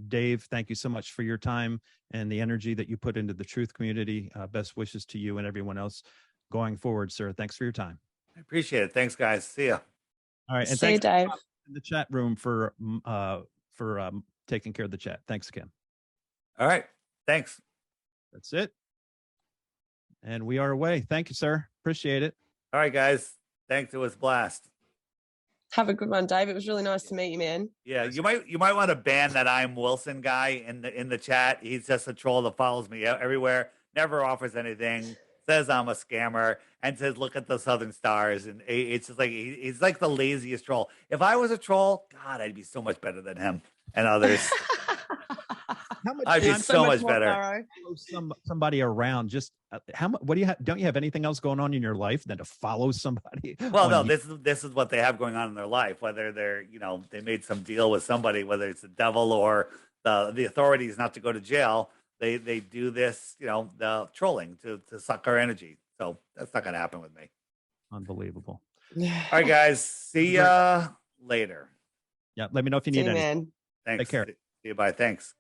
Dave, thank you so much for your time and the energy that you put into the truth community. Best wishes to you and everyone else going forward, sir. Thanks for your time. I appreciate it. Thanks, guys. See ya. All right, and See you, thanks Dave. in the chat room for taking care of the chat. Thanks again. All right. Thanks. That's it. And we are away. Thank you, sir. Appreciate it. All right, guys. Thanks. It was a blast. Have a good one, Dave. It was really nice to meet you, man. Yeah, you might want to ban that I'm Wilson guy in the chat. He's just a troll that follows me everywhere, never offers anything, says I'm a scammer, and says look at the southern stars. And it's just like he's like the laziest troll. If I was a troll, God, I'd be so much better than him and others. I'd be so much better. Somebody around. Just how much? What do you have? Don't you have anything else going on in your life than to follow somebody? Well, no. This is what they have going on in their life. Whether they're they made some deal with somebody, whether it's the devil or the authorities not to go to jail. They do this, the trolling to suck our energy. So that's not going to happen with me. Unbelievable. All right, guys. See ya later. Yeah. Let me know if you need anything. Man. Thanks. Take care. See you. Bye. Thanks.